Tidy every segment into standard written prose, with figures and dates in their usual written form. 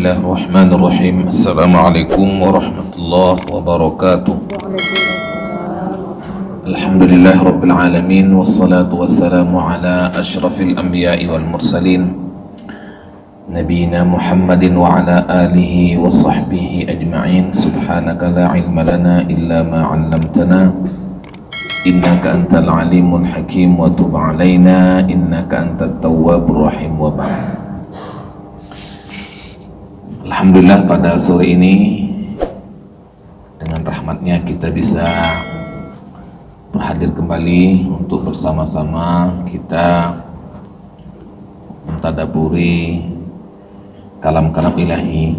Bismillahirrahmanirrahim. Assalamualaikum warahmatullahi wabarakatuh. Alhamdulillah rabbil alamin, wassalatu wassalamu ala asyrafil anbiya'i wal mursalin nabiyina Muhammadin wa ala alihi wa sahbihi ajma'in. Subhanaka la ilma lana illa ma 'allamtana innaka antal alimul hakim wa tub alaina innaka antat tawwabur rahim. Wa ba'd. Alhamdulillah, pada sore ini dengan rahmatnya kita bisa berhadir kembali untuk bersama-sama kita mentadaburi kalam-kalam ilahi.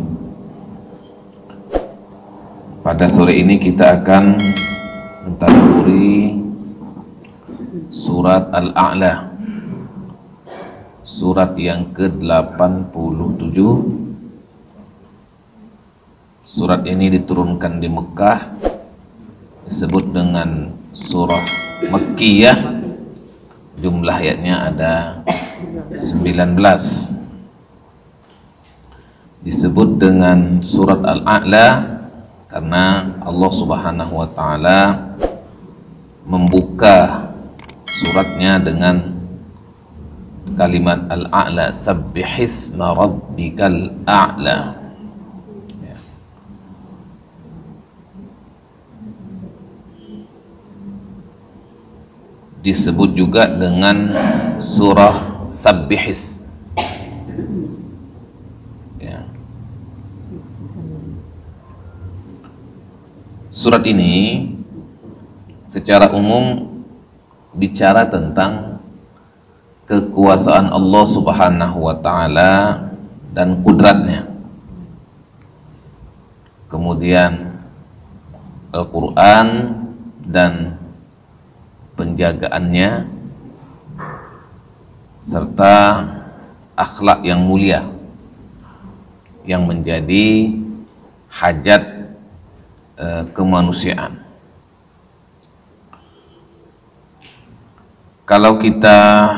Pada sore ini kita akan mentadaburi surat Al-A'la, surat yang ke-87. Surat ini diturunkan di Mekah, disebut dengan surah Makkiyah. Jumlah ayatnya ada 19. Disebut dengan surat Al-A'la karena Allah Subhanahu wa ta'ala membuka suratnya dengan kalimat Al-A'la, sabbihisma rabbikal a'la. Disebut juga dengan surah Sabbihis. Ya. Surat ini secara umum bicara tentang kekuasaan Allah Subhanahu wa ta'ala dan kudratnya. Kemudian Al-Quran dan penjagaannya, serta akhlak yang mulia yang menjadi hajat kemanusiaan. Kalau kita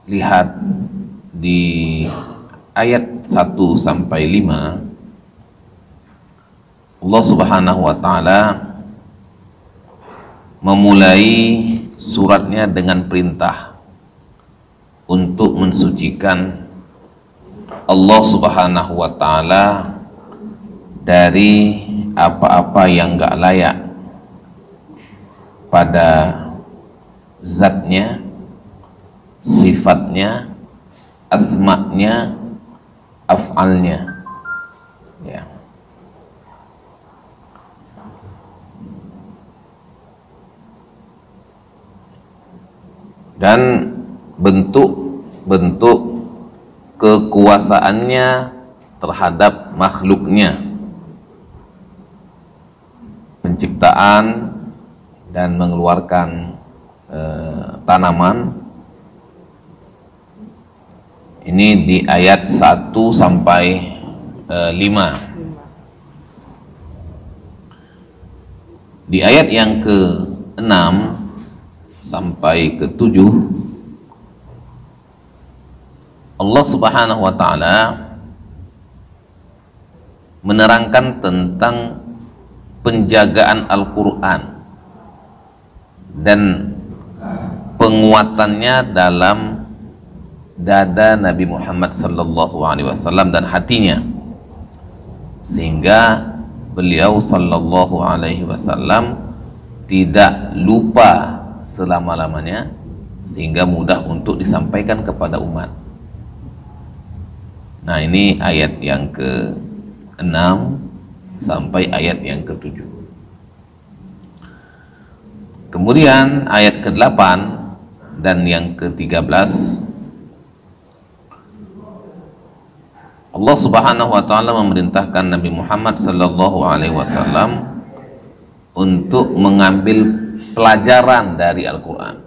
lihat di ayat 1 sampai 5, Allah Subhanahu wa ta'ala memulai suratnya dengan perintah untuk mensucikan Allah Subhanahu wa ta'ala dari apa-apa yang gak layak pada zatnya, sifatnya, asma'nya, af'alnya. Ya. Dan bentuk-bentuk kekuasaannya terhadap makhluknya, penciptaan dan mengeluarkan tanaman. Ini di ayat 1 sampai 5. Di ayat yang ke-6 sampai ke-7, Allah Subhanahu wa ta'ala menerangkan tentang penjagaan Al-Quran dan penguatannya dalam dada Nabi Muhammad sallallahu alaihi wasallam dan hatinya, sehingga beliau sallallahu alaihi wasallam tidak lupa selama-lamanya, sehingga mudah untuk disampaikan kepada umat. Nah, ini ayat yang ke-6 sampai ayat yang ke-7. Kemudian ayat ke-8 dan yang ke-13, Allah Subhanahu wa ta'ala memerintahkan Nabi Muhammad sallallahu alaihi wasallam untuk mengambil pelajaran dari Al-Quran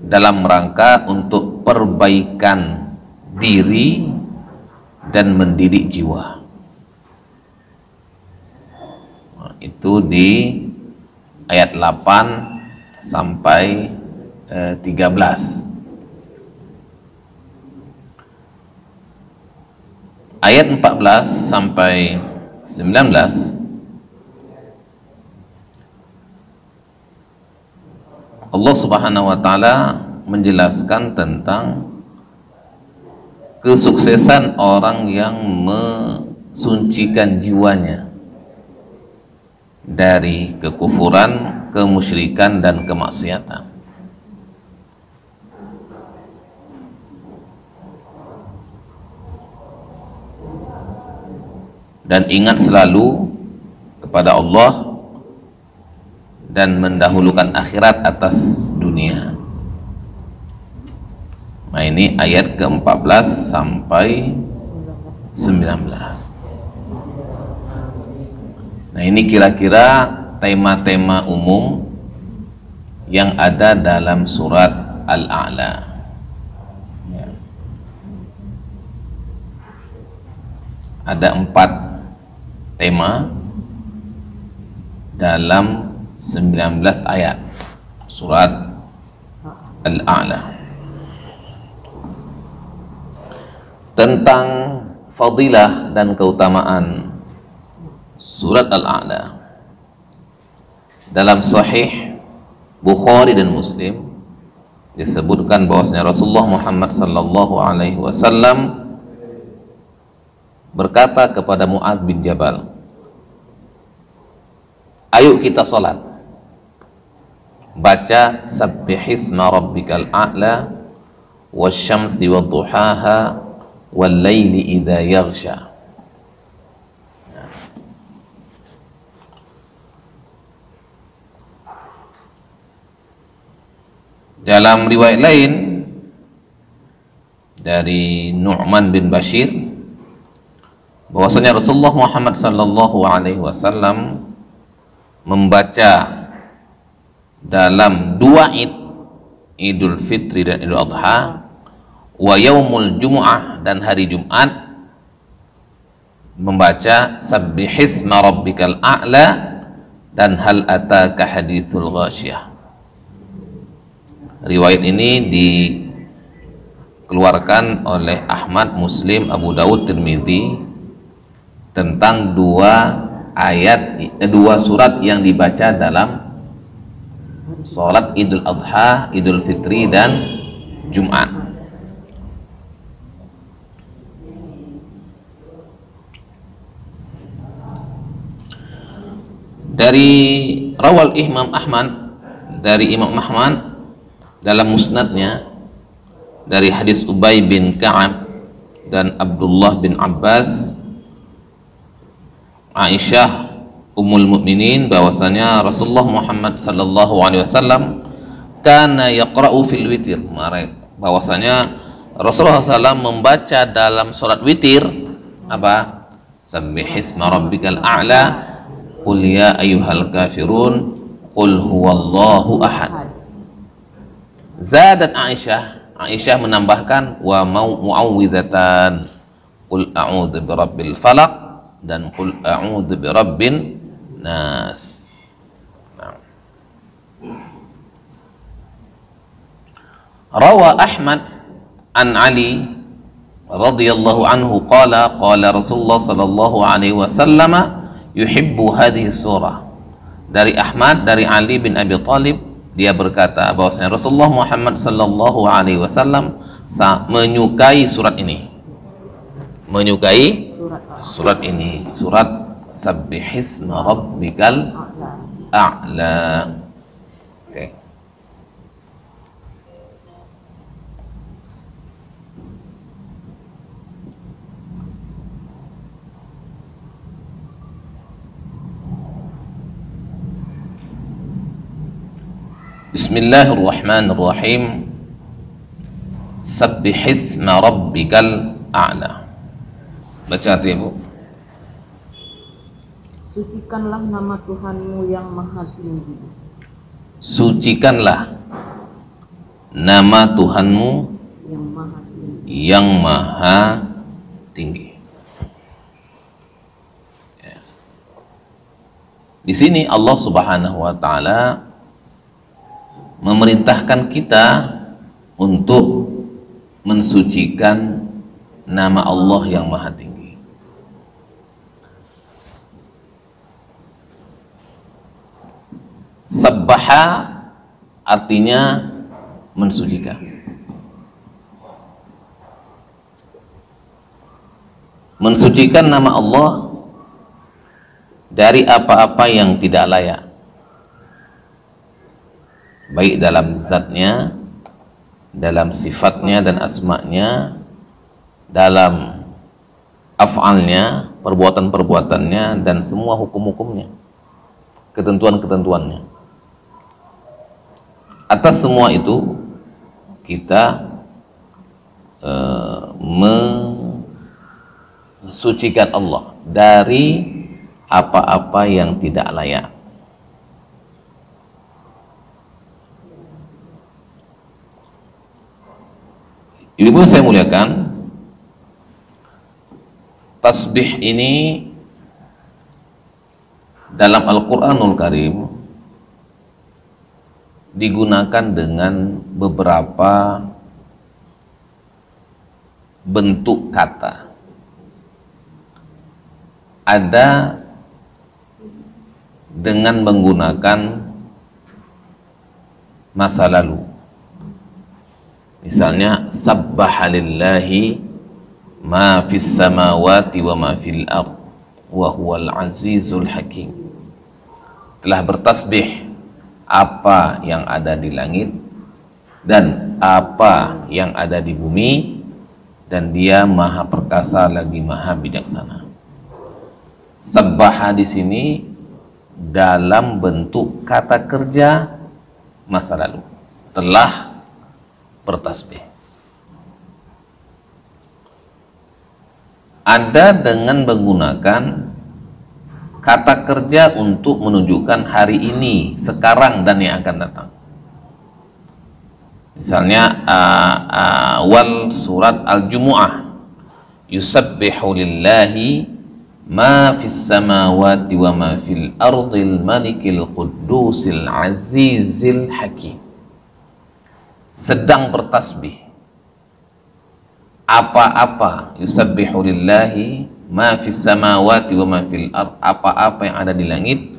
dalam rangka untuk perbaikan diri dan mendidik jiwa. Itu di ayat 8 sampai 13. ayat 14 sampai 19 Allah Subhanahu wa taala menjelaskan tentang kesuksesan orang yang mensucikan jiwanya dari kekufuran, kemusyrikan dan kemaksiatan. Dan ingat selalu kepada Allah dan mendahulukan akhirat atas dunia. Nah, ini ayat ke-14 sampai 19. Nah, ini kira-kira tema-tema umum yang ada dalam surat Al-A'la. Ya. Ada 4 tema dalam 19 ayat surat Al-A'la tentang fadilah dan keutamaan surat Al-A'la. Dalam Sahih Bukhari dan Muslim disebutkan bahwasanya Rasulullah Muhammad sallallahu alaihi wasallam berkata kepada Mu'adz bin Jabal, ayo kita salat, baca sabbihisma rabbikal a'la wasyamsi wadduhaha wal laili idza yaghsha. Dalam riwayat lain dari Nu'man bin Bashir bahwasanya Rasulullah Muhammad sallallahu alaihi wasallam membaca dalam 2 Id, Idul Fitri dan Idul Adha, wa yaumul Jumu'ah dan hari Jumat, membaca sabbihisma rabbikal a'la dan hal ataka hadithul ghasyiyah. Riwayat ini dikeluarkan oleh Ahmad, Muslim, Abu Dawud, Tirmidzi tentang 2 surat yang dibaca dalam salat Idul Adha, Idul Fitri dan Jumat. Dari rawal Imam Ahmad, dari Imam Ahmad dalam musnadnya dari hadis Ubay bin Ka'ab dan Abdullah bin Abbas, Aisyah Ummul Mukminin, bahwasanya Rasulullah Muhammad sallallahu alaihi wasallam kana yaqra'u fil witir, bahwasanya Rasulullah SAW membaca dalam salat witir apa? Sabbihisma rabbikal a'la, qul ya ayyuhal kafirun, qul huwallahu ahad. Zadat Aisyah menambahkan wa mu'awwidhatan, qul a'udzu birabbil falaq dan qul a'udzu birabbin nas. Rawa Ahmad an Ali radhiyallahu anhu qala Rasulullah sallallahu alaihi wasallam yuhibbu hadhihi surah. Dari Ahmad, dari Ali bin Abi Thalib, dia berkata bahwasanya Rasulullah Muhammad sallallahu alaihi wasallam menyukai surat ini. Menyukai surat ini, surat Sabbihisma rabbikal a'la. Oke. Bismillahirrahmanirrahim. Sabbihisma rabbikal a'la. Baca hati Ibu. Sucikanlah nama Tuhanmu yang maha tinggi. Sucikanlah nama Tuhanmu Yang maha tinggi. yang maha tinggi. Ya. Di sini Allah Subhanahu wa taala memerintahkan kita untuk mensucikan nama Allah yang maha tinggi. Sabbaha artinya mensucikan. Mensucikan nama Allah dari apa-apa yang tidak layak, baik dalam zatnya, dalam sifatnya dan asma'nya, dalam af'alnya, perbuatan-perbuatannya, dan semua hukum-hukumnya, ketentuan-ketentuannya. Atas semua itu kita mensucikan Allah dari apa-apa yang tidak layak. Ibu saya muliakan, tasbih ini dalam Al-Quranul Karim digunakan dengan beberapa bentuk kata. Ada dengan menggunakan masa lalu, misalnya sabbaha lillahi ma fis samawati wa ma fil ard wa huwal azizul hakim. Telah bertasbih apa yang ada di langit dan apa yang ada di bumi, dan dia maha perkasa lagi maha bijaksana. Sabbaha di sini dalam bentuk kata kerja masa lalu, telah bertasbih. Ada dengan menggunakan kata kerja untuk menunjukkan hari ini, sekarang, dan yang akan datang. Misalnya awal surat Al-Jumu'ah, yusabbihu lillahi ma fis samawati wa ma fil ardil malikil quddusil azizil hakim. Sedang bertasbih apa-apa, yusabbihu lillahi ma fis samawati wa ma fil ard, apa-apa yang ada di langit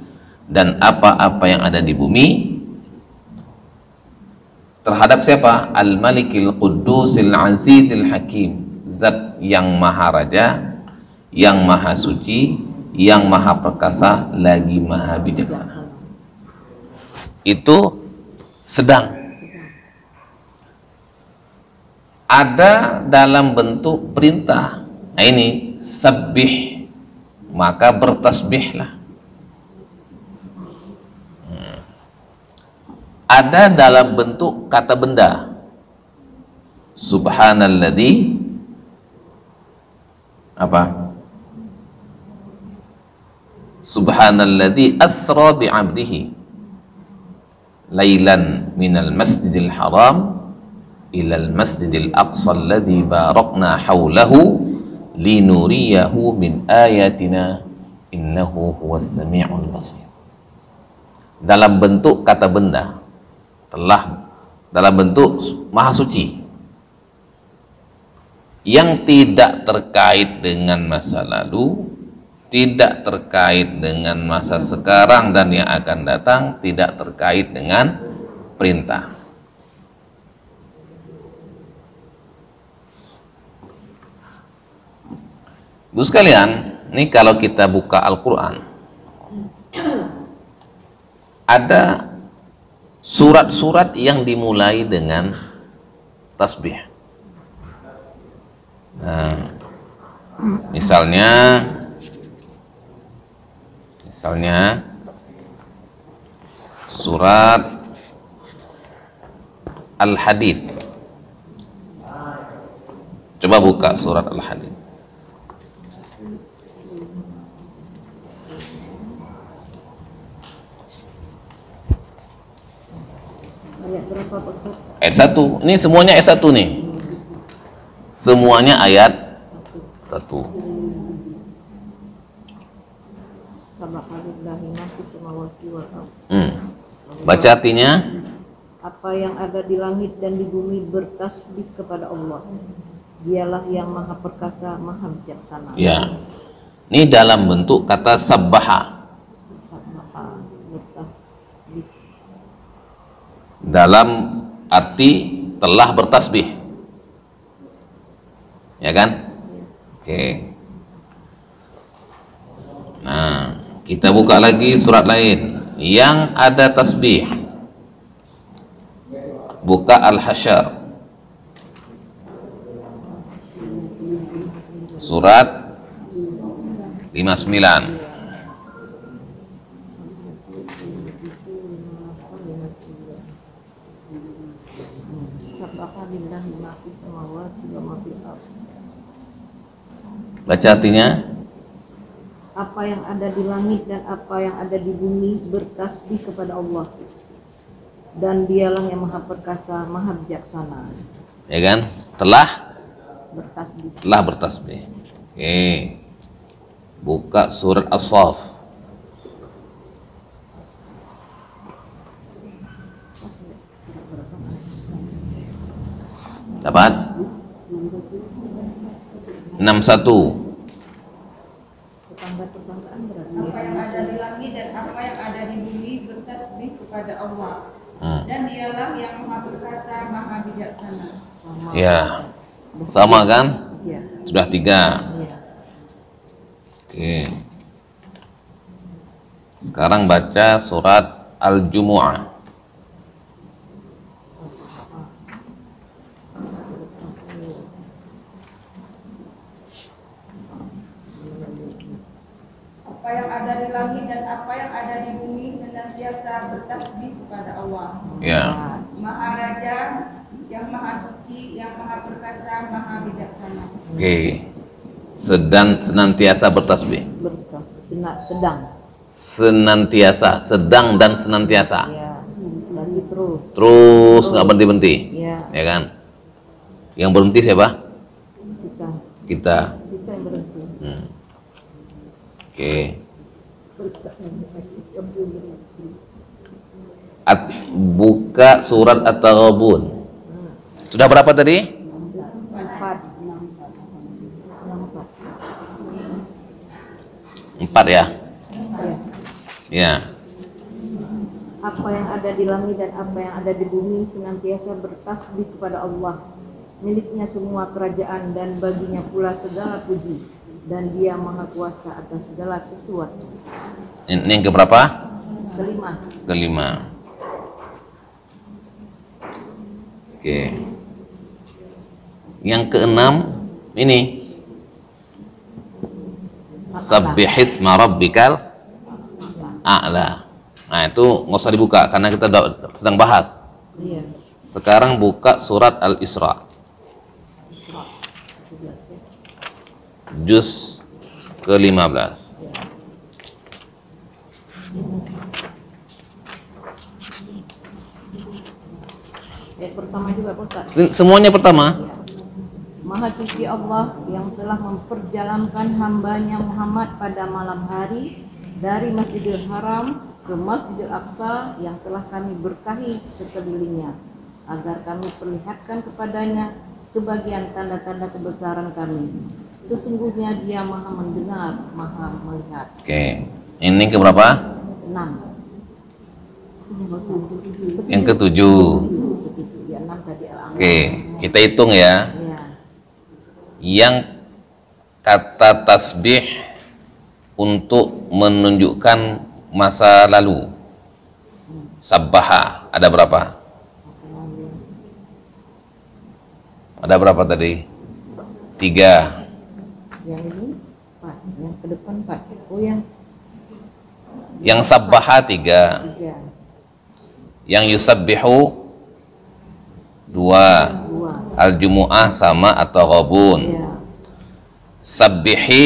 dan apa-apa yang ada di bumi, terhadap siapa? Al-Malikil Quddusil Azizil Hakim, zat yang maha raja, yang maha suci, yang maha perkasa lagi maha bijaksana. Itu sedang. Ada dalam bentuk perintah. Nah, ini sabbih, maka bertasbihlah. Ada dalam bentuk kata benda. Subhanalladzi apa? Subhanalladzi asra bi'abdihi lailan minal masjidil haram ilal masjidil aqsa alladzi barakna haulahu linuriyahu min ayatina innahu huwas sami'ul basir. Dalam bentuk kata benda, telah dalam bentuk maha suci, yang tidak terkait dengan masa lalu, tidak terkait dengan masa sekarang dan yang akan datang, tidak terkait dengan perintah. Bu sekalian, ini kalau kita buka Al-Quran, ada surat-surat yang dimulai dengan tasbih. Nah, misalnya surat Al-Hadid. Coba buka surat Al-Hadid. Ayat berapa, Ustaz? Ayat 1. Ini semuanya ayat 1 nih. Semuanya ayat 1. Subhanallahi ma fis samawati wal ardh. Baca artinya. Apa yang ada di langit dan di bumi bertasbih kepada Allah. Dialah yang maha perkasa, maha bijaksana. Ya. Ini dalam bentuk kata sabbaha. Sabbaha, bertasbih. dalam arti telah bertasbih, ya kan? Oke. Nah, kita buka lagi surat lain yang ada tasbih. Buka Al-Hasyr surat 59. Baca artinya. Apa yang ada di langit dan apa yang ada di bumi bertasbih kepada Allah, dan dialah yang maha perkasa, maha bijaksana. Ya kan? Telah Bertasbih. bertasbih. Oke. Buka surat As-Saff. Dapat? 61. Tetangga-tetanggaan berarti. Apa yang ada di langit dan apa yang ada di bumi bertasbih kepada Allah. Dan dialah yang maha perkasa, maha bijaksana. Sama. Ya. Sama kan? Ya. Sudah 3. Ya. Oke. Sekarang baca surat Al-Jumu'ah. Apa yang ada di langit dan apa yang ada di bumi senantiasa bertasbih kepada Allah. Ya. Maha Raja, yang maha suci, yang maha perkasa, maha bijaksana. Oke. Senantiasa bertasbih. Sedang. Senantiasa, sedang dan senantiasa. Ya. Lagi terus. Terus nggak berhenti-berhenti. Ya. Ya kan? Yang berhenti siapa? Kita. Kita. Kita yang berhenti. Oke. Buka surat At-Taghabun. Sudah berapa tadi? 4 ya? Ya. Apa yang ada di langit dan apa yang ada di bumi senantiasa bertasbih kepada Allah. Miliknya semua kerajaan dan baginya pula segala puji, dan Dia maha kuasa atas segala sesuatu. Ini yang keberapa? Kelima. Oke. Yang keenam ini. Sabbihisma rabbikal a'la. Nah, itu nggak usah dibuka karena kita sedang bahas. Iya. Sekarang buka surat Al-Isra. Juz ke-15. Pertama juga Ustaz. Semuanya pertama. Maha suci Allah yang telah memperjalankan hambanya Muhammad pada malam hari dari Masjidil Haram ke Masjidil Aqsa yang telah kami berkahi sekelilingnya, agar kami perlihatkan kepadanya sebagian tanda-tanda kebesaran kami. Sesungguhnya Dia maha mendengar, maha melihat. Oke. Ini keberapa? 6. Yang ketujuh. Ya, 6 tadi Al-An'am. Oke, kita hitung ya. Ya. Yang kata tasbih untuk menunjukkan masa lalu. Sabbaha ada berapa? Ada berapa tadi? 3. Yang ini 4, yang ke depan 4. Oh, yang sabbaha 3. 3. Yang yusabbihu 2. Al-Jumu'ah sama atau Ghabun. Ya. Sabbihi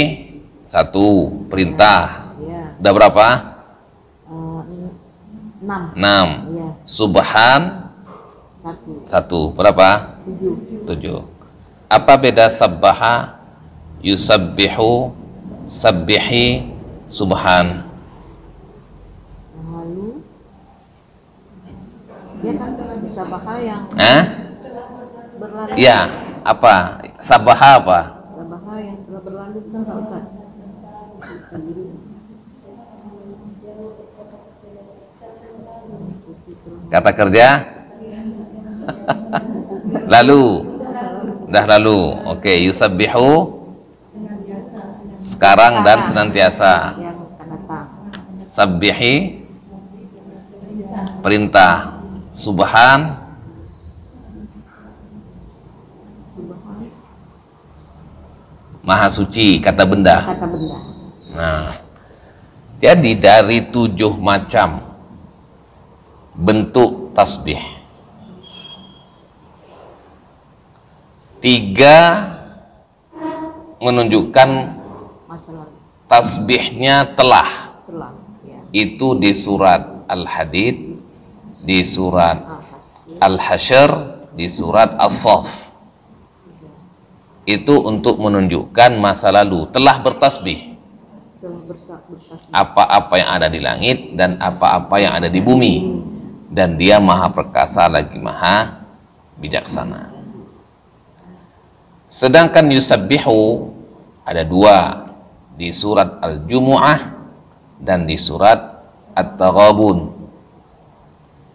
1 perintah. Ya. Udah berapa? 6. 6. Ya. Subhan 1 berapa? 7. Apa beda sabbaha, yusabbihu, sabbihi, subhan? Yang lalu dia kan sabaha yang berlalu. Ya, apa? Sabbaha apa? Sabaha yang telah berlalu kan Pak Ustaz. Kata kerja Lalu. Dah lalu. Oke, yusabbihu sekarang dan senantiasa. Yang akan datang. Sabbihi perintah. Subhan Maha suci, kata benda. Kata benda. Nah, jadi dari 7 macam bentuk tasbih, 3 menunjukkan Masa lalu. tasbihnya telah. Telah. Ya. Itu di surat Al-Hadid, di surat Al-Hasyr. Al-Hasyr, di surat As-Saff. Itu untuk menunjukkan masa lalu telah bertasbih. Telah bertasbih. Apa-apa yang ada di langit dan apa-apa yang ada di bumi. Dan dia maha perkasa lagi maha bijaksana. Sedangkan yusabbihu ada 2 di surat Al-Jumu'ah dan di surat At-Taghabun.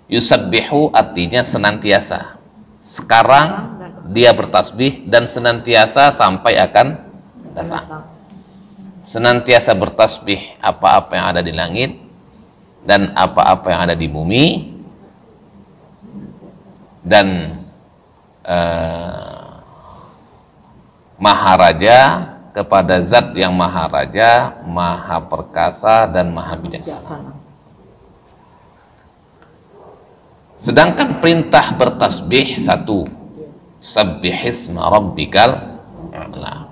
Yusabbihu artinya senantiasa. Sekarang dia bertasbih dan senantiasa sampai akan datang. Senantiasa bertasbih apa-apa yang ada di langit dan apa-apa yang ada di bumi, dan Maharaja kepada zat yang Maharaja, maha perkasa dan maha bijaksana. Sedangkan perintah bertasbih 1, sabbihisma rabbikal a'la.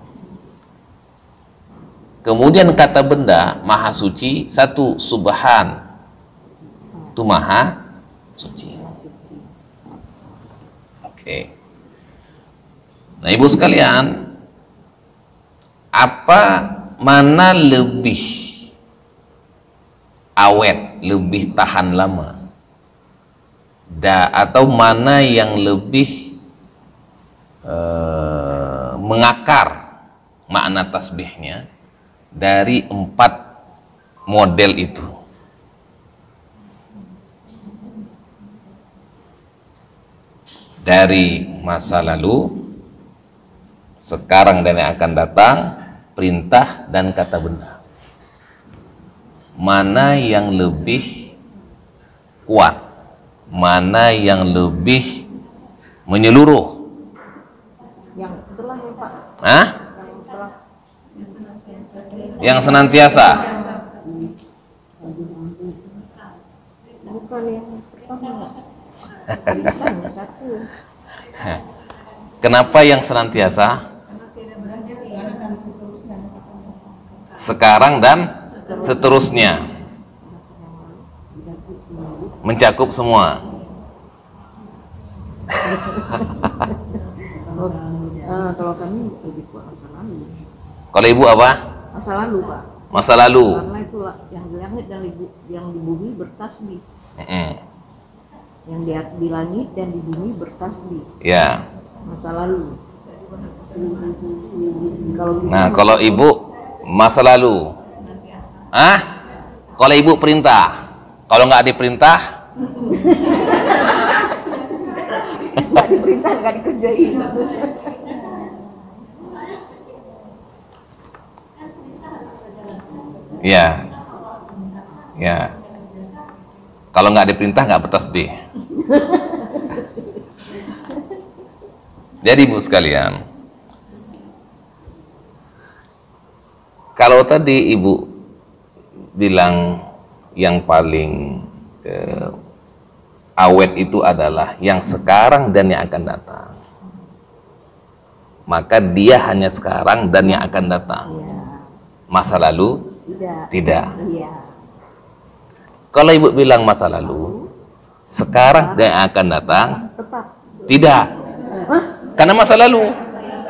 Kemudian kata benda maha suci 1, subhan, itu maha suci. Oke. Nah, ibu sekalian, mana lebih awet, lebih tahan lama? Atau mana yang lebih mengakar makna tasbihnya dari 4 model itu? Dari masa lalu, sekarang dan yang akan datang, perintah dan kata benda. Mana yang lebih kuat? Mana yang lebih menyeluruh? Yang telah ya Pak. Hah? Yang telah. Yang senantiasa. Bukan yang pertama. Bukan yang 1. Kenapa yang senantiasa? Sekarang dan seterusnya. Mencakup semua. Kalau kami lebih kuat masa lalu. Kalau ibu apa? Masa lalu Pak. Masa lalu. Karena itulah yang di langit dan yang di bumi bertasbih. Yang di langit dan di bumi bertasbih. Ya. Masa lalu. Nah, kalau ibu masa lalu. Kalau ibu perintah. Kalau nggak diperintah, nggak diperintah, nggak dikerjain. ya, ya. Kalau nggak diperintah nggak bertasbih. Jadi ibu sekalian, kalau tadi ibu bilang yang paling awet itu adalah yang sekarang dan yang akan datang, maka dia hanya sekarang dan yang akan datang. Ya. Masa lalu tidak. Iya. Kalau ibu bilang masa lalu, sekarang dan yang akan datang, Tetap. tidak. Karena masa lalu,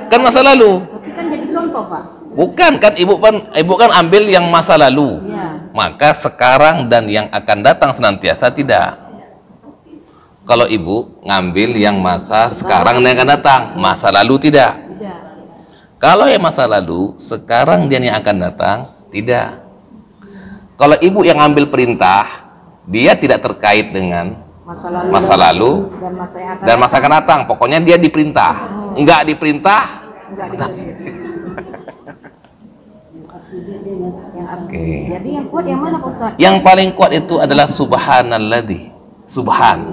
kan masa lalu. Tapi kan jadi contoh Pak. Bukan kan ibu kan ambil yang masa lalu. Iya. Maka sekarang dan yang akan datang senantiasa tidak. Kalau ibu ngambil yang masa sekarang dan yang akan datang, masa lalu tidak. Tidak. Kalau yang masa lalu, sekarang dan yang akan datang, tidak. Kalau ibu yang ngambil perintah, dia tidak terkait dengan masa lalu dan dan masa akan datang. Pokoknya dia diperintah. Enggak diperintah, oke. Jadi yang kuat yang mana Pak Ustaz? Yang paling kuat itu adalah subhanalladzi, subhan,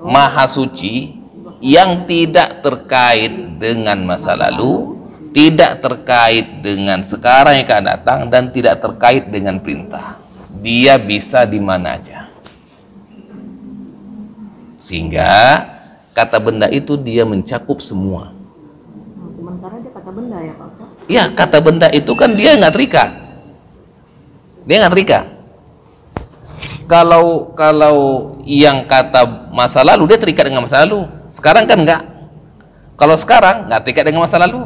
maha suci, yang tidak terkait dengan masa lalu, tidak terkait dengan sekarang yang akan datang, dan tidak terkait dengan perintah. Dia bisa di mana aja. Sehingga kata benda itu dia mencakup semua. Sementara dia kata benda ya Pak Ustaz? Ya, kata benda itu kan dia nggak terikat. Dia nggak terikat. Kalau yang kata masa lalu, dia terikat dengan masa lalu. Sekarang kan enggak. Kalau sekarang nggak terikat dengan masa lalu.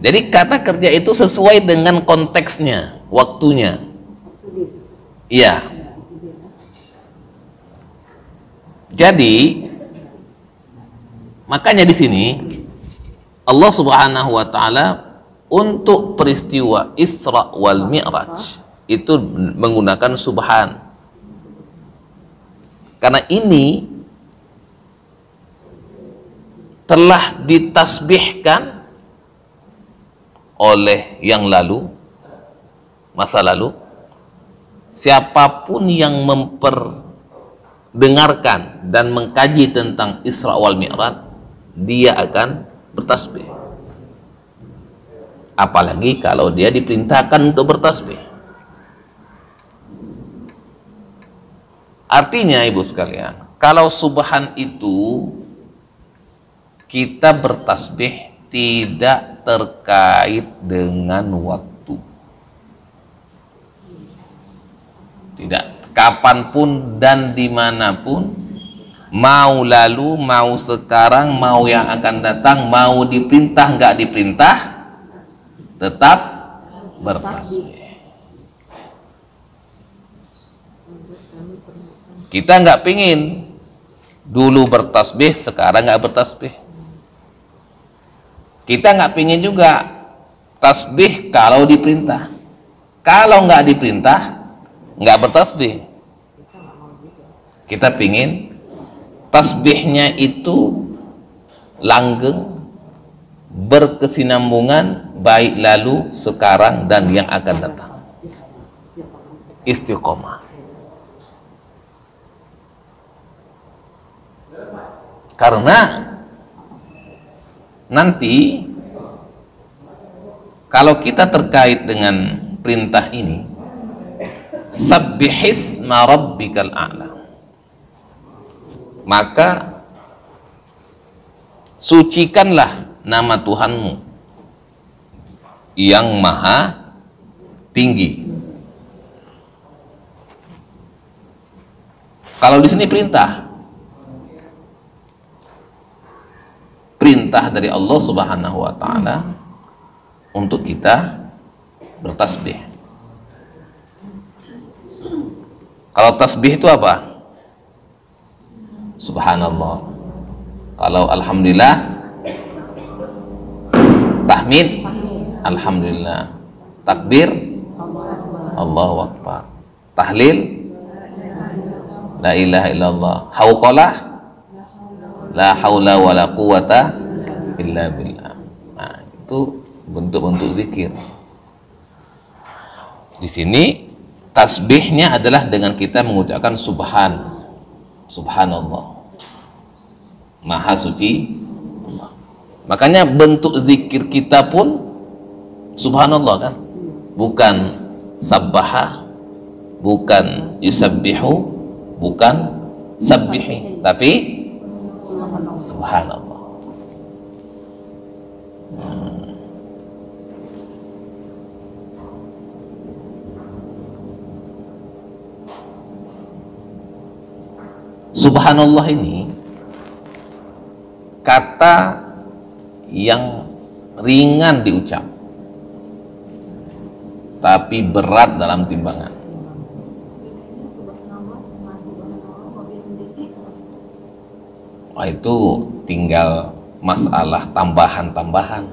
Jadi kata kerja itu sesuai dengan konteksnya, waktunya. Iya. Jadi makanya di sini Allah Subhanahu wa taala untuk peristiwa Isra wal Mi'raj itu menggunakan subhan. Karena ini telah ditasbihkan oleh yang lalu, masa lalu. Siapapun yang memperdengarkan dan mengkaji tentang Isra wal Mi'raj, dia akan bertasbih. Apalagi kalau dia diperintahkan untuk bertasbih. Artinya ibu sekalian, kalau subhan itu kita bertasbih tidak terkait dengan waktu. Tidak, kapanpun dan dimanapun, mau lalu, mau sekarang, mau yang akan datang, mau diperintah nggak diperintah, tetap bertasbih. Kita nggak pingin dulu bertasbih, sekarang nggak bertasbih. Kita nggak pingin juga tasbih kalau diperintah. Kalau nggak diperintah, nggak bertasbih. Kita pingin tasbihnya itu langgeng, berkesinambungan, baik lalu, sekarang, dan yang akan datang. Istiqomah. Karena nanti kalau kita terkait dengan perintah ini, sabbihisma rabbikal a'la, maka sucikanlah nama Tuhanmu yang maha tinggi. Kalau di sini perintah dari Allah Subhanahu wa taala untuk kita bertasbih. Kalau tasbih itu apa? Subhanallah. Kalau alhamdulillah, tahmid, alhamdulillah. Takbir, Allahu akbar. Tahlil, la ilaha illallah. Hauqalah, la haula wala quwata illa billah. Nah, itu bentuk-bentuk zikir. Di sini tasbihnya adalah dengan kita mengucapkan subhanallah, maha suci Allah. Makanya bentuk zikir kita pun subhanallah kan, bukan sabbaha, bukan yusabbihu, bukan sabbihi, tapi subhanallah. Subhanallah ini kata yang ringan diucap, tapi berat dalam timbangan. Wah, itu tinggal masalah tambahan-tambahan.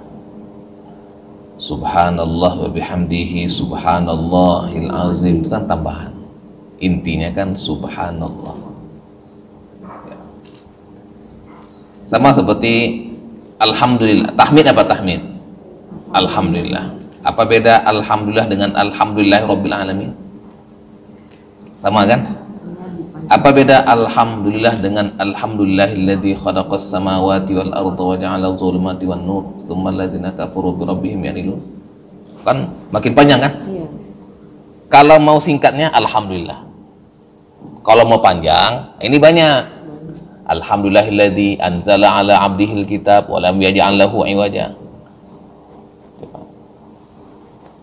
Subhanallah wa bihamdihi subhanallahil azim, itu kan tambahan. Intinya kan subhanallah. Sama seperti alhamdulillah. Tahmid apa tahmid? Alhamdulillah. Apa beda alhamdulillah dengan alhamdulillahirabbil alamin? Sama kan? Apa beda alhamdulillah dengan alhamdulillahilladzi khalaqas samawati wal arda wa ja'ala adh-dhulumati wan nur tsumma alladziina kafaru bi rabbihim ya'dilun? Kan makin panjang kan? Iya. Kalau mau singkatnya alhamdulillah. Kalau mau panjang, ini banyak. Alhamdulillahilladzi anzala ala 'abdihil kitab wa lam yaj'al lahu 'iwaja.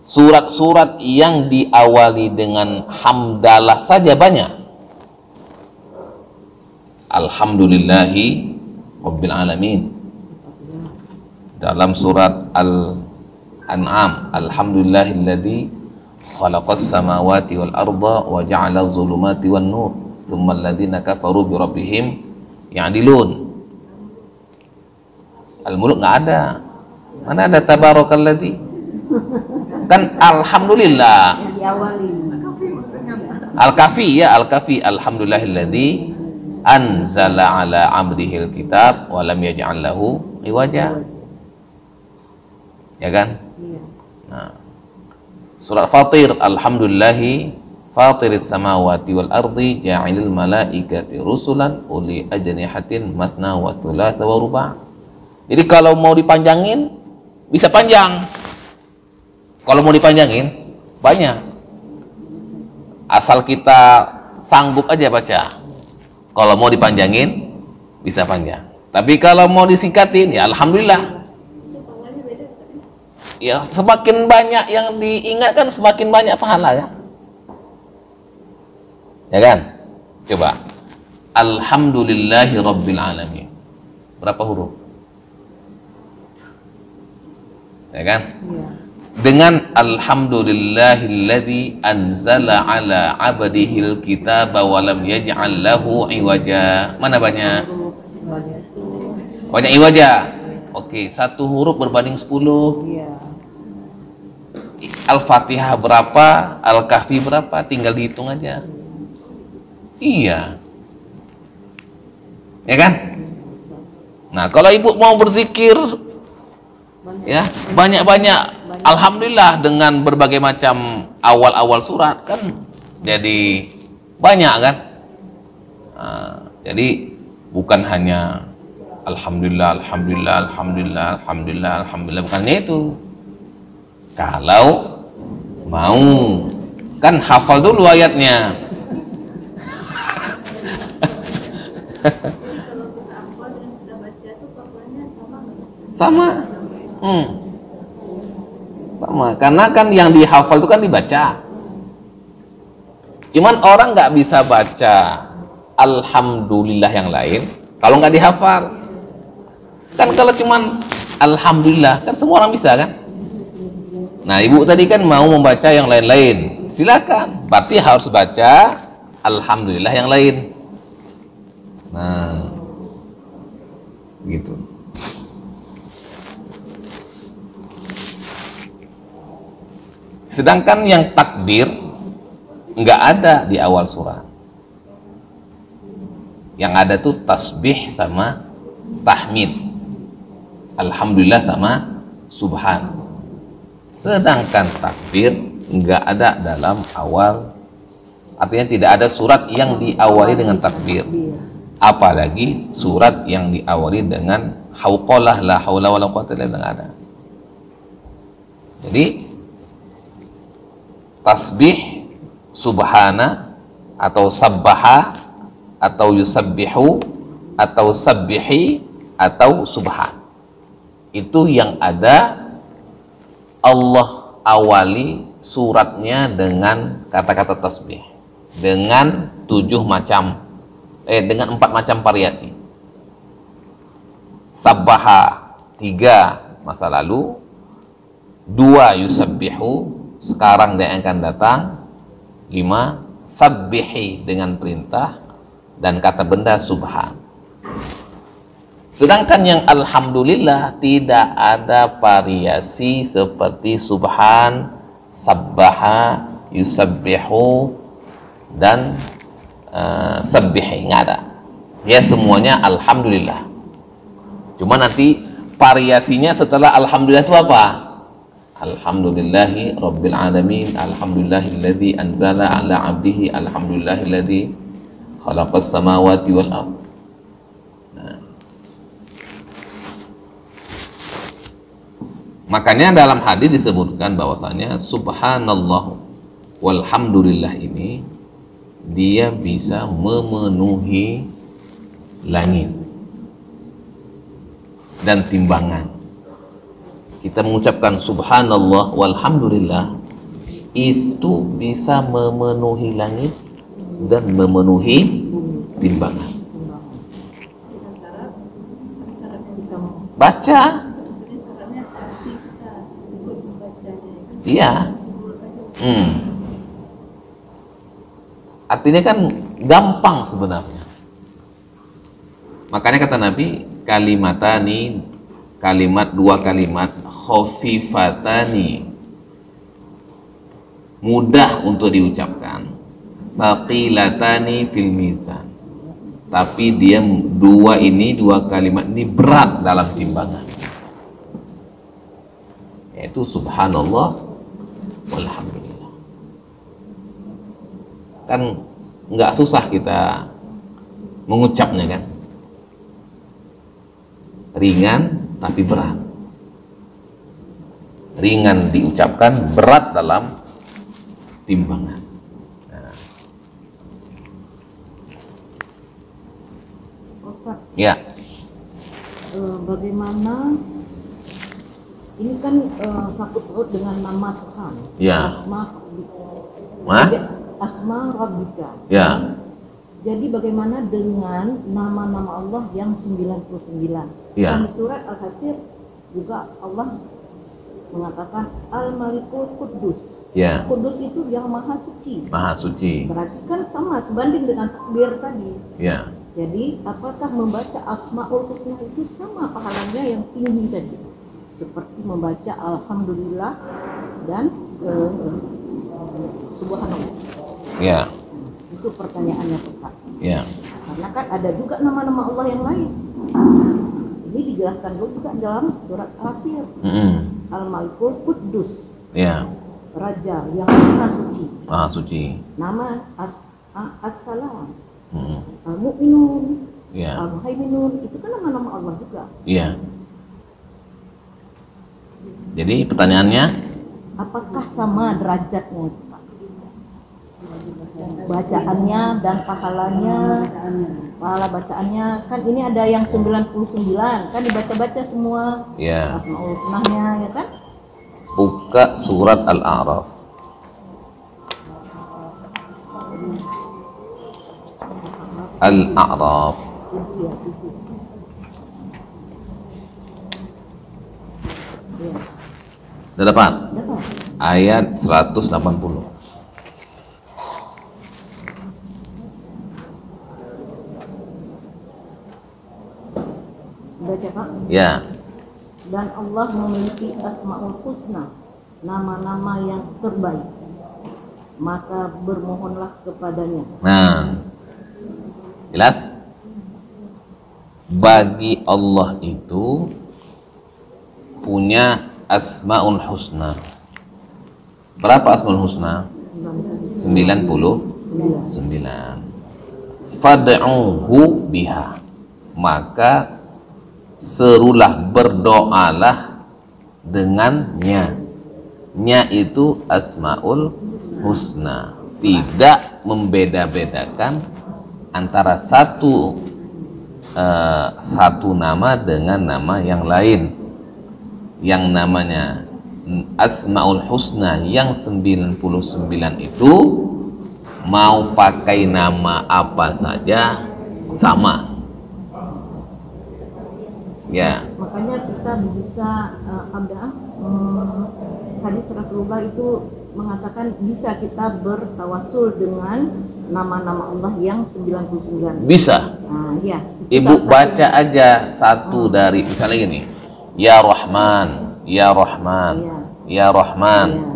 Surat-surat yang diawali dengan hamdalah saja banyak. Alhamdulillahi rabbil alamin. Dalam surat Al-An'am, alhamdulillahilladzi khalaqas samawati wal arda wa ja'ala adh-dhulumati wan nur tsumma alladziina kafaru bi rabbihim ya'dilun. Al-Mulk nggak ada. Mana ada tabarakalladzi? Kan alhamdulillah. Yang diawali. Al-Kafi ya, Al-Kafi. Alhamdulillahilladzi anzala ala 'abdihil kitab wa lam yaj'al lahu iwaja. Ya kan? Iya. Nah. Surat Fatir, alhamdulillahi fatiris samawati wal ardi ja'ilil malaikati rusulan uli ajnihatin mathna wa thulatha wa ruba'. Jadi kalau mau dipanjangin bisa panjang. Kalau mau dipanjangin banyak. Asal kita sanggup aja baca. Kalau mau dipanjangin bisa panjang. Tapi kalau mau disingkatin ya alhamdulillah. Ya semakin banyak yang diingatkan semakin banyak pahala kan? Ya kan? Coba. Alhamdulillahi rabbil alamin. Berapa huruf? Ya kan? Iya. Dengan alhamdulillahilladzi anzala ala 'abdihil kitaba wa lam yaj'al lahu iwaja. Mana banyak? Banyak iwaja. Oke, satu huruf berbanding 10. Iya. Al-Fatihah berapa? Al-Kahfi berapa? Tinggal dihitung aja. Iya. Ya kan? Nah, kalau ibu mau berzikir ya, banyak-banyak alhamdulillah dengan berbagai macam awal-awal surat kan jadi banyak kan. Nah, jadi bukan hanya alhamdulillah, alhamdulillah, alhamdulillah, alhamdulillah, alhamdulillah, bukannya itu. Kalau mau kan hafal dulu ayatnya. Sama. Sama, karena kan yang dihafal itu kan dibaca. Cuman orang nggak bisa baca alhamdulillah yang lain kalau nggak dihafal. Kan kalau cuman alhamdulillah kan semua orang bisa kan. Nah, ibu tadi kan mau membaca yang lain-lain, silakan. Berarti harus baca alhamdulillah yang lain. Nah, gitu. Sedangkan yang takbir nggak ada di awal surat. Yang ada tuh tasbih sama tahmid. Alhamdulillah sama subhan. Sedangkan takbir nggak ada dalam awal. Artinya tidak ada surat yang diawali dengan takbir. Apalagi surat yang diawali dengan hauqalah la haula wala quwwata illa billah, ada. Jadi tasbih subhana atau sabbaha atau yusabbihu atau sabbihi atau subhan, itu yang ada Allah awali suratnya dengan kata-kata tasbih dengan 4 macam variasi. Sabbaha 3 masa lalu, 2 yusabbihu sekarang dan yang akan datang, 5 sabbihi dengan perintah, dan kata benda subhan. Sedangkan yang alhamdulillah tidak ada variasi seperti subhan, sabbaha, yusabbihu, dan sabbihi, nggak ada. Ya semuanya alhamdulillah. Cuma nanti variasinya setelah alhamdulillah itu apa? Alhamdulillahi rabbil alamin, alhamdulillahilladzi anzala ala abdihi, alhamdulillahilladzi khalaqas samawati wal ardh. Makanya dalam hadis disebutkan bahwasanya subhanallah walhamdulillah ini dia bisa memenuhi langit dan timbangan. Kita mengucapkan subhanallah walhamdulillah itu bisa memenuhi langit dan memenuhi timbangan. Baca. Iya. Artinya kan gampang sebenarnya. Makanya kata Nabi, kalimatani, dua kalimat khafifatani, mudah untuk diucapkan, thaqilatani fil mizan, tapi dia dua kalimat ini berat dalam timbangan, yaitu subhanallah walhamdulillah. Kan nggak susah kita mengucapnya kan, ringan tapi berat, ringan diucapkan, berat dalam timbangan. Nah. Ustaz, Ya, bagaimana ini kan sangkut paut dengan nama Tuhan, Ya. Asma Rabbika. ya, Jadi bagaimana dengan nama-nama Allah yang 99? Ya. Di surat Al-Hasir juga Allah mengatakan Al-Malikul Quddus. ya, Kudus itu yang maha suci. maha suci. Berarti kan sama sebanding dengan takbir tadi. Ya, Jadi apakah membaca Asmaul Husna itu sama pahalanya yang tinggi tadi? Seperti membaca Alhamdulillah dan Subhanallah. ya, Itu pertanyaannya Ustaz. ya, Karena kan ada juga nama-nama Allah yang lain. Ini dijelaskan dulu juga dalam surat Al-Hasir. Al-Malikul Quddus, ya, Raja yang maha suci. maha suci. Nama As-Salam, Al-Mu'minun, Ya, Al-Muhaiminun, itu kan nama-nama Allah juga. iya. Jadi pertanyaannya, Apakah sama derajatnya itu, Pak? Bacaannya dan pahalanya, pahala bacaannya kan ini ada yang 99 kan dibaca-baca semua ya, Asmaul Husnanya ya kan? buka surat Al-A'raf. Al-A'raf. Depan. Ayat 180. Baca Pak. Ya, Dan Allah memiliki Asmaul Husna, nama-nama yang terbaik. Maka bermohonlah kepadanya. nah, jelas. Bagi Allah itu punya Asmaul Husna. Berapa Asmaul Husna? 99. Fad'uhu biha, maka serulah, berdoalah dengannya. Nya itu Asmaul Husna, tidak membeda-bedakan antara satu nama dengan nama yang lain. Yang namanya Asmaul Husna yang 99 itu mau pakai nama apa saja sama. Ya, Makanya kita bisa hadis Rasulullah itu mengatakan bisa kita bertawasul dengan nama-nama Allah yang 99. bisa. Nah, ya. Ibu baca aja satu dari, misalnya gini, Ya Rahman, Ya Rahman, Iya. Ya Rahman. Iya.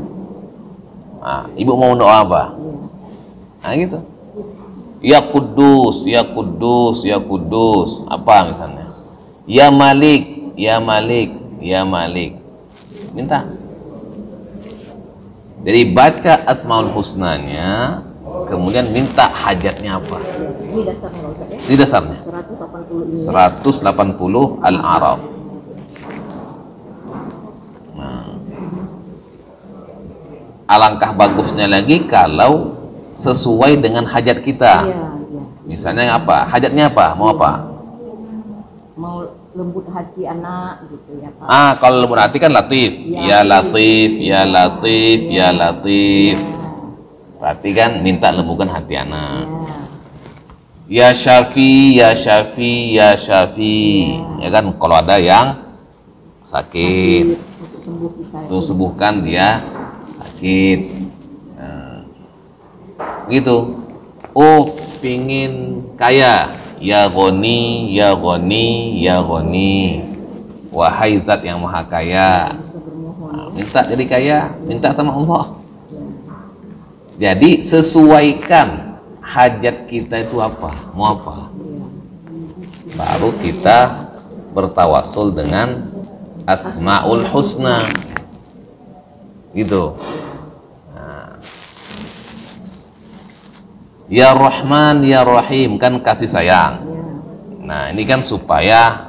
Nah, ibu mau doa apa? Iya. Nah gitu. Ya Kudus, ya Kudus, ya Kudus. Apa misalnya? Ya Malik, ya Malik, ya Malik. Minta. Jadi baca Asmaul Husnanya, kemudian minta hajatnya apa. Ini dasarnya Pak Ustaz ya. Ini dasarnya. 180 ini. 180 Al-A'raf. Nah. Alangkah bagusnya lagi kalau sesuai dengan hajat kita. Iya, iya. Misalnya apa? Hajatnya apa? Mau apa? Mau lembut hati anak gitu ya Pak. Kalau lembut hati kan latif. Ya Latif, ya Latif, ya Latif. Berarti kan minta lembutkan hati anak. Ya Syafi, ya Syafi, ya Syafi. Ya kan kalau ada yang sakit, Untuk sembuh kita. tuh sembuhkan dia sakit. Nah, gitu. Oh, pingin kaya. Ya Ghani, ya Ghani, ya Ghani. Wahai Zat yang Maha Kaya. Bisa bermohon. Nah, minta jadi kaya, minta sama Allah. Jadi sesuaikan hajat kita itu apa, mau apa. Baru kita bertawasul dengan Asmaul Husna. Gitu. Ya Rahman, ya Rahim, kan kasih sayang. Nah, ini kan supaya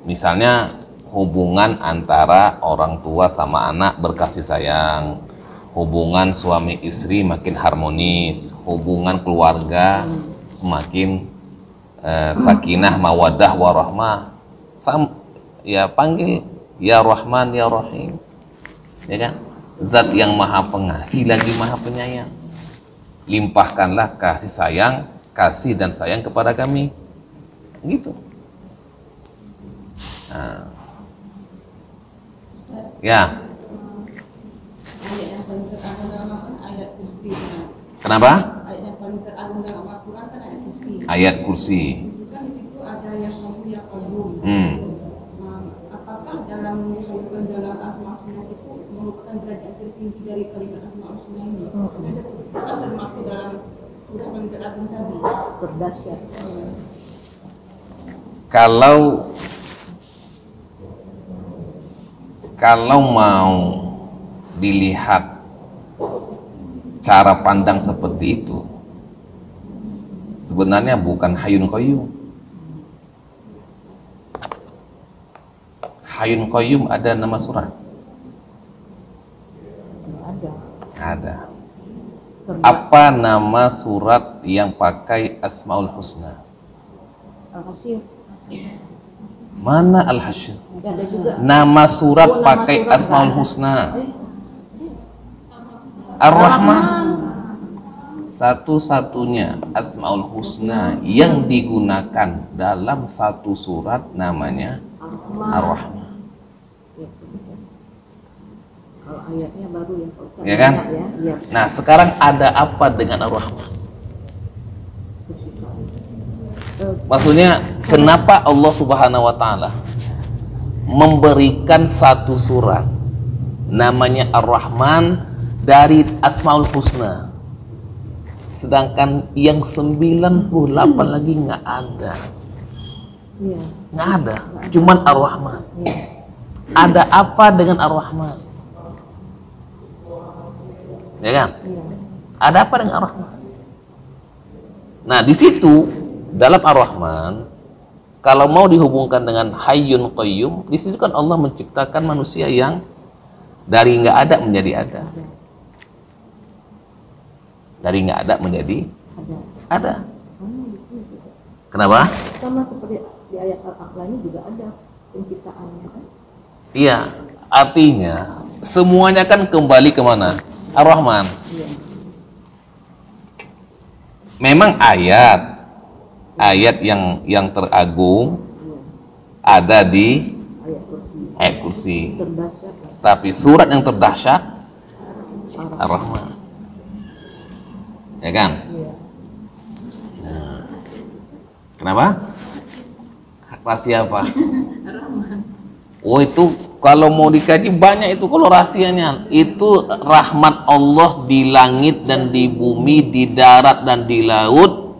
misalnya hubungan antara orang tua sama anak berkasih sayang, hubungan suami istri makin harmonis, hubungan keluarga semakin sakinah, mawaddah, warahmah. Ya panggil ya Rahman, ya Rahim. Ya kan? Zat yang Maha Pengasih lagi Maha Penyayang. Limpahkanlah kasih sayang, kasih dan sayang kepada kami. Gitu. Nah. Ya. Ayat yang paling teragung dalam Al-Quran ayat kursi. Kenapa? Ayat yang paling teragung dalam Al-Quran kan ayat kursi. Ayat kursi. Itu kan di situ ada yang Hayyu ya Qayyum. Nah, apakah dalam menghayukan dalam Asmaul Husna itu merupakan derajat tertinggi dari kalimat Asmaul Husna ini? Kan termaktub dalam surah paling teragung tadi. Terdahsyat. Kalau mau dilihat cara pandang seperti itu, sebenarnya bukan Hayyun Qayyum. Hayyun Qayyum ada nama surat? Ada. Ada. Apa nama surat yang pakai Asmaul Husna? Al-Hasyr. Mana Al-Hasyr? Ada juga. Nama surat nama pakai surat Asmaul ada. Husna. Ar-Rahman. Satu-satunya Asmaul Husna yang digunakan dalam satu surat namanya Ar-Rahman. Kalau ayatnya baru ya Pak Ustaz. Ya kan? Ya, iya. Nah, sekarang ada apa dengan Ar-Rahman? Maksudnya, kenapa Allah Subhanahu wa Ta'ala memberikan satu surat namanya Ar-Rahman dari Asmaul Husna, sedangkan yang 98 lagi nggak ada? Iya. Nggak ada, cuman Ar-Rahman. Ada apa dengan Ar-Rahman? Ya kan? Iya. Ada apa dengan Ar-Rahman? Nah, di situ dalam Ar-Rahman, kalau mau dihubungkan dengan Hayyun Qayyum, di situ kan Allah menciptakan manusia yang dari nggak ada menjadi ada. Dari nggak ada menjadi ada. Kenapa? Sama seperti di ayat Al-Aqlah ini juga ada penciptaannya kan? Iya, artinya semuanya kan kembali kemana? Ar-Rahman. Iya. Memang ayat yang teragung ada di ayat kursi. Terdahsyat. Tapi surat yang terdahsyat Ar-Rahman. Ya kan? Iya. Nah. Kenapa? Rahasia apa? Oh, itu Kalau mau dikaji banyak itu kalau rahasianya. Itu rahmat Allah di langit dan di bumi, di darat dan di laut,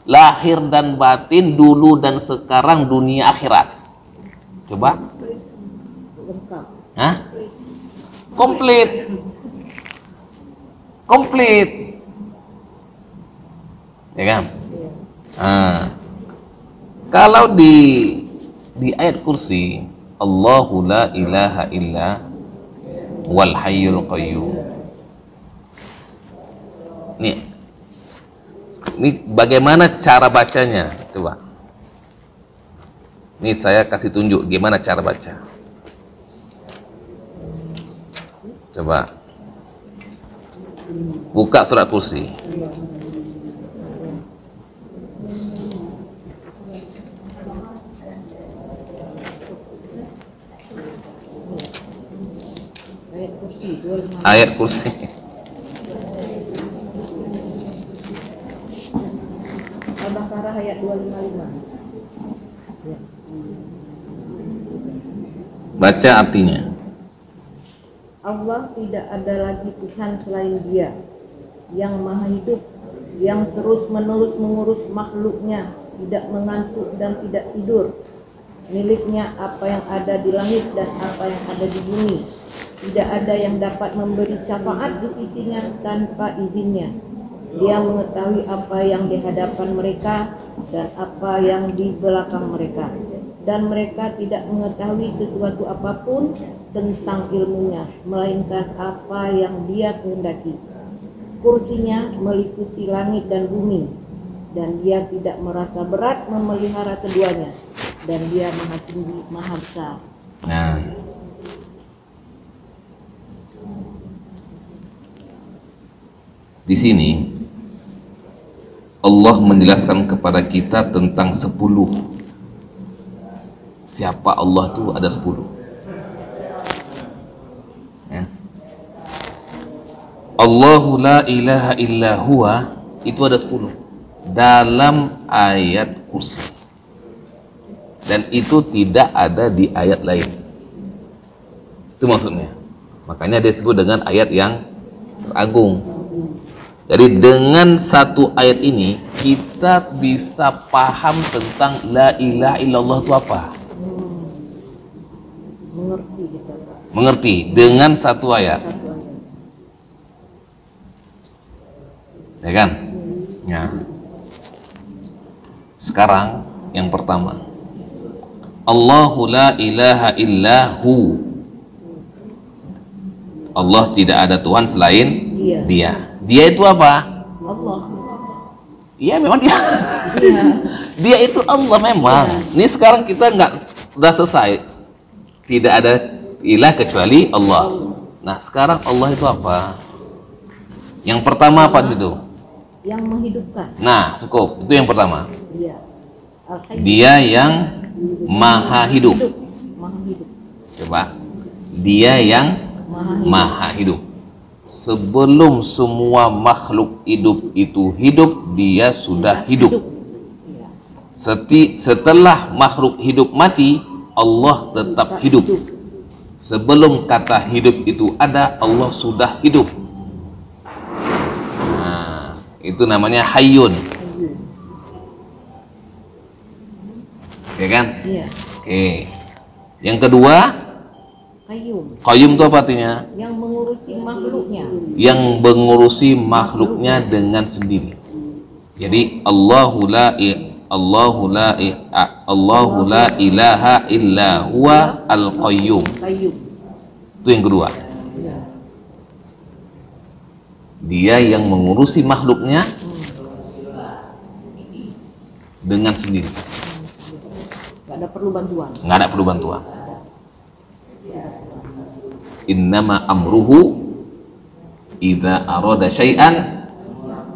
lahir dan batin, dulu dan sekarang, dunia akhirat. Coba. Hah? Komplit. Komplit. Ya kan? Kalau di ayat kursi, Allahu la ilaha illa wal hayyul qayyum. Ini bagaimana cara bacanya? Coba. Ini saya kasih tunjuk gimana cara baca. Coba. Buka surat kursi. Ayat kursi. Al-Baqarah ayat 255. Baca artinya. Allah tidak ada lagi Tuhan selain Dia, yang maha hidup, yang terus-menerus mengurus makhluknya, tidak mengantuk dan tidak tidur. Miliknya apa yang ada di langit dan apa yang ada di bumi. Tidak ada yang dapat memberi syafaat di sisinya tanpa izinnya. Dia mengetahui apa yang di hadapan mereka dan apa yang di belakang mereka. Dan mereka tidak mengetahui sesuatu apapun tentang ilmunya, melainkan apa yang Dia kehendaki. Kursinya meliputi langit dan bumi, dan Dia tidak merasa berat memelihara keduanya, dan Dia maha tinggi, maha besar. Nah, di sini Allah menjelaskan kepada kita tentang 10. Siapa Allah tuh ada 10. Ya. Allahu la ilaha illa huwa itu ada 10 dalam ayat kursi. Dan itu tidak ada di ayat lain. Itu maksudnya. Makanya dia sebut dengan ayat yang teragung. Jadi dengan satu ayat ini kita bisa paham tentang la ilaha illallah itu apa. Mengerti kita. Mengerti dengan satu ayat. Ya kan? Ya. Sekarang yang pertama. Allahu la ilaha illahu. Allah tidak ada Tuhan selain Dia. Dia itu apa? Allah. Iya memang Dia. Dia itu Allah memang. Ini sekarang kita udah selesai. Tidak ada ilah kecuali Allah. Nah sekarang Allah itu apa? Yang pertama apa itu? Yang menghidupkan. Nah cukup. Itu yang pertama. Dia. Dia yang maha hidup. Maha hidup. Coba. Dia yang maha hidup. Sebelum semua makhluk hidup itu hidup, Dia sudah hidup. Setelah makhluk hidup mati, Allah tetap hidup. Sebelum kata hidup itu ada, Allah sudah hidup. Nah, itu namanya hayyun. Ya kan? Iya. Oke. Yang kedua, Qayyum. qayyum itu apa artinya? Yang mengurusi makhluknya. Yang mengurusi makhluknya dengan sendiri. Jadi Allahu la ilaha illa huwa al-qayyum. Qayyum. Itu yang kedua. Dia yang mengurusi makhluknya dengan sendiri. Nggak ada perlu bantuan. Nggak ada perlu bantuan. Innama amruhu idza arada syai'an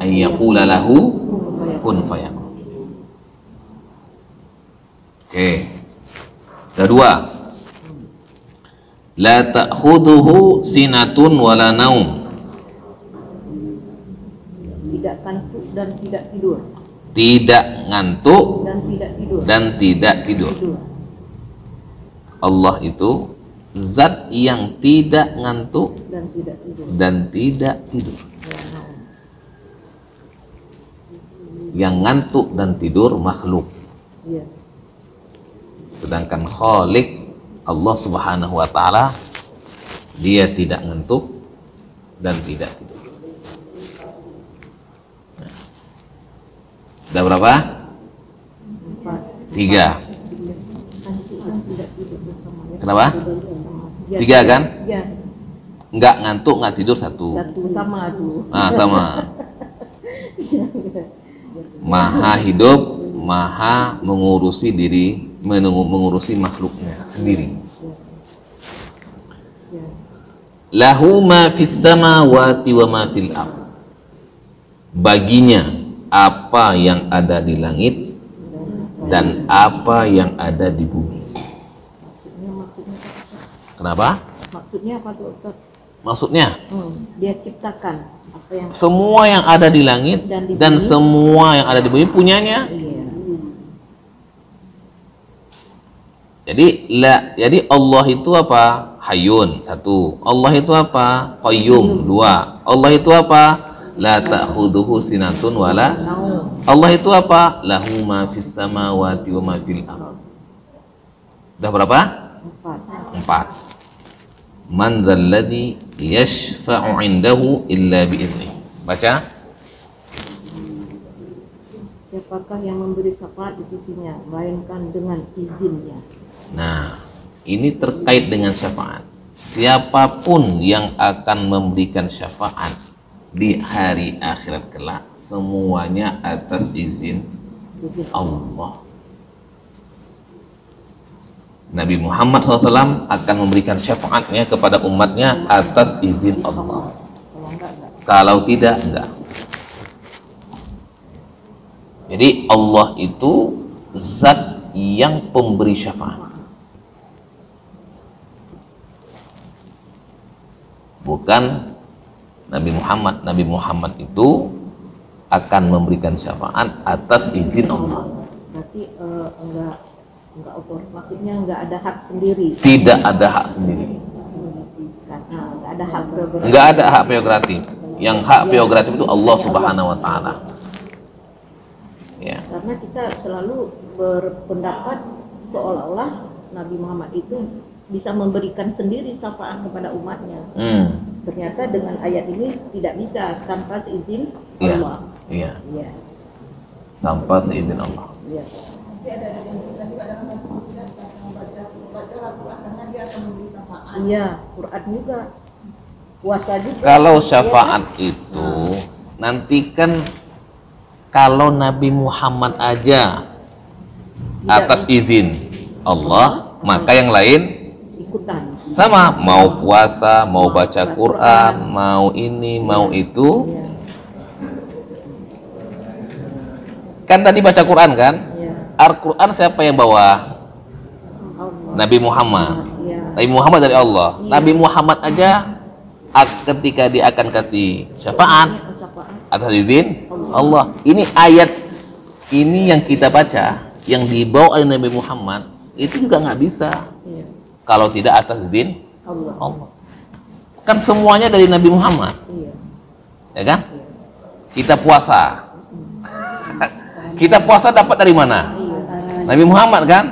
ay yaqula lahu kun fayakun. Oke. Kedua, la ta'khudhuhu sinatun wala naum. Tidak kantuk dan tidak tidur. Tidak ngantuk Dan tidak tidur. dan tidak tidur. Allah itu zat yang tidak ngantuk dan tidak tidur. dan tidak tidur. Yang ngantuk dan tidur makhluk. Iya. Sedangkan Khalik Allah Subhanahu wa taala, dia tidak ngantuk dan tidak tidur. Nah. Udah berapa? 3. Ngantuk dan tidak tidur bersama. Kenapa? Ya. 3 kan? Ya, Nggak ngantuk, nggak tidur 1. satu sama tuh. Nah, sama. Maha hidup, maha mengurusi diri, mengurusi makhluknya sendiri. Ya. Lahu ma fis samawati wa ma fil ardh. Baginya apa yang ada di langit dan apa yang ada di bumi. Kenapa? Maksudnya apa tuh, Ustaz? Maksudnya Dia ciptakan apa yang semua yang ada di langit Dan di dan bumi. semua yang ada di bumi punyanya. iya. Jadi Allah itu apa? Hayyun, 1. Allah itu apa? Qayyum, 2. Allah itu apa? La ta'khudhuhu sinatun wala. Allah itu apa? Lahu ma fis samawati wa ma fil ardh. Udah berapa? 4. Man dzalladzi yashfa'u 'indahu illa bi'idznih. Baca. Siapakah yang memberi syafaat di sisinya melainkan dengan izinnya. Nah, ini terkait dengan syafaat. Siapapun yang akan memberikan syafaat di hari akhirat kelak, semuanya atas izin Allah. Nabi Muhammad SAW akan memberikan syafaatnya kepada umatnya atas izin Allah. Kalau tidak, enggak. Jadi Allah itu zat yang pemberi syafaat. Bukan Nabi Muhammad. Nabi Muhammad itu akan memberikan syafaat atas izin Allah. Berarti enggak maksudnya enggak ada hak sendiri. Tidak ada hak sendiri. Enggak ada hak prerogatif. Enggak ada hak prerogatif. Yang hak prerogatif itu Allah Subhanahu wa taala. Ya. Karena kita selalu berpendapat seolah-olah Nabi Muhammad itu bisa memberikan sendiri syafaat kepada umatnya. Ternyata dengan ayat ini tidak bisa tanpa seizin Allah. Iya. Iya. Tanpa seizin Allah. Iya. Tapi ada yang juga dalam membaca Al-Quran karena dia akan memberi syafaat. Iya, Quran juga. Puasa juga. Kalau syafaat itu nanti kan kalau Nabi Muhammad aja atas izin Allah, maka yang lain ikutan. sama, mau puasa, mau baca Quran, mau ini, mau itu. Iya. Kan tadi baca Quran kan? Iya. Al-Quran siapa yang bawa? Allah. Nabi Muhammad. Iya. Nabi Muhammad dari Allah. Nabi Muhammad aja ketika dia akan kasih syafaat atas izin Allah. Ini ayat ini yang kita baca, yang dibawa oleh Nabi Muhammad, itu juga nggak bisa Iya. kalau tidak atas izin Allah. Allah. Kan semuanya dari Nabi Muhammad, Iya. ya kan? Kita puasa, kita puasa dapat dari mana? Nabi Muhammad kan?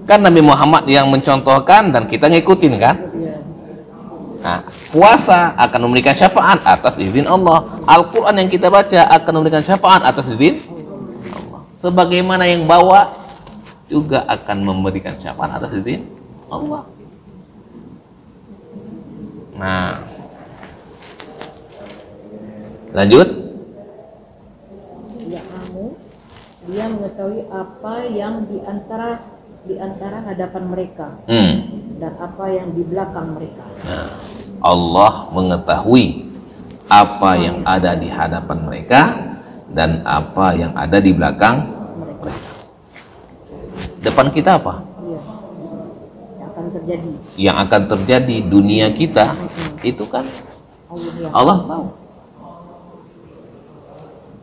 Kan Nabi Muhammad yang mencontohkan dan kita ngikutin kan? Nah, puasa akan memberikan syafaat atas izin Allah. Al-Quran yang kita baca akan memberikan syafaat atas izin Allah. Sebagaimana yang bawa juga akan memberikan syafaat atas izin Allah. Nah, lanjut. Ya kamu, dia mengetahui apa yang di antara hadapan mereka dan apa yang di belakang mereka. Nah, Allah mengetahui apa yang ada di hadapan mereka dan apa yang ada di belakang mereka. Depan kita apa? Iya. Yang akan terjadi. Yang akan terjadi dunia kita itu kan Allah tahu.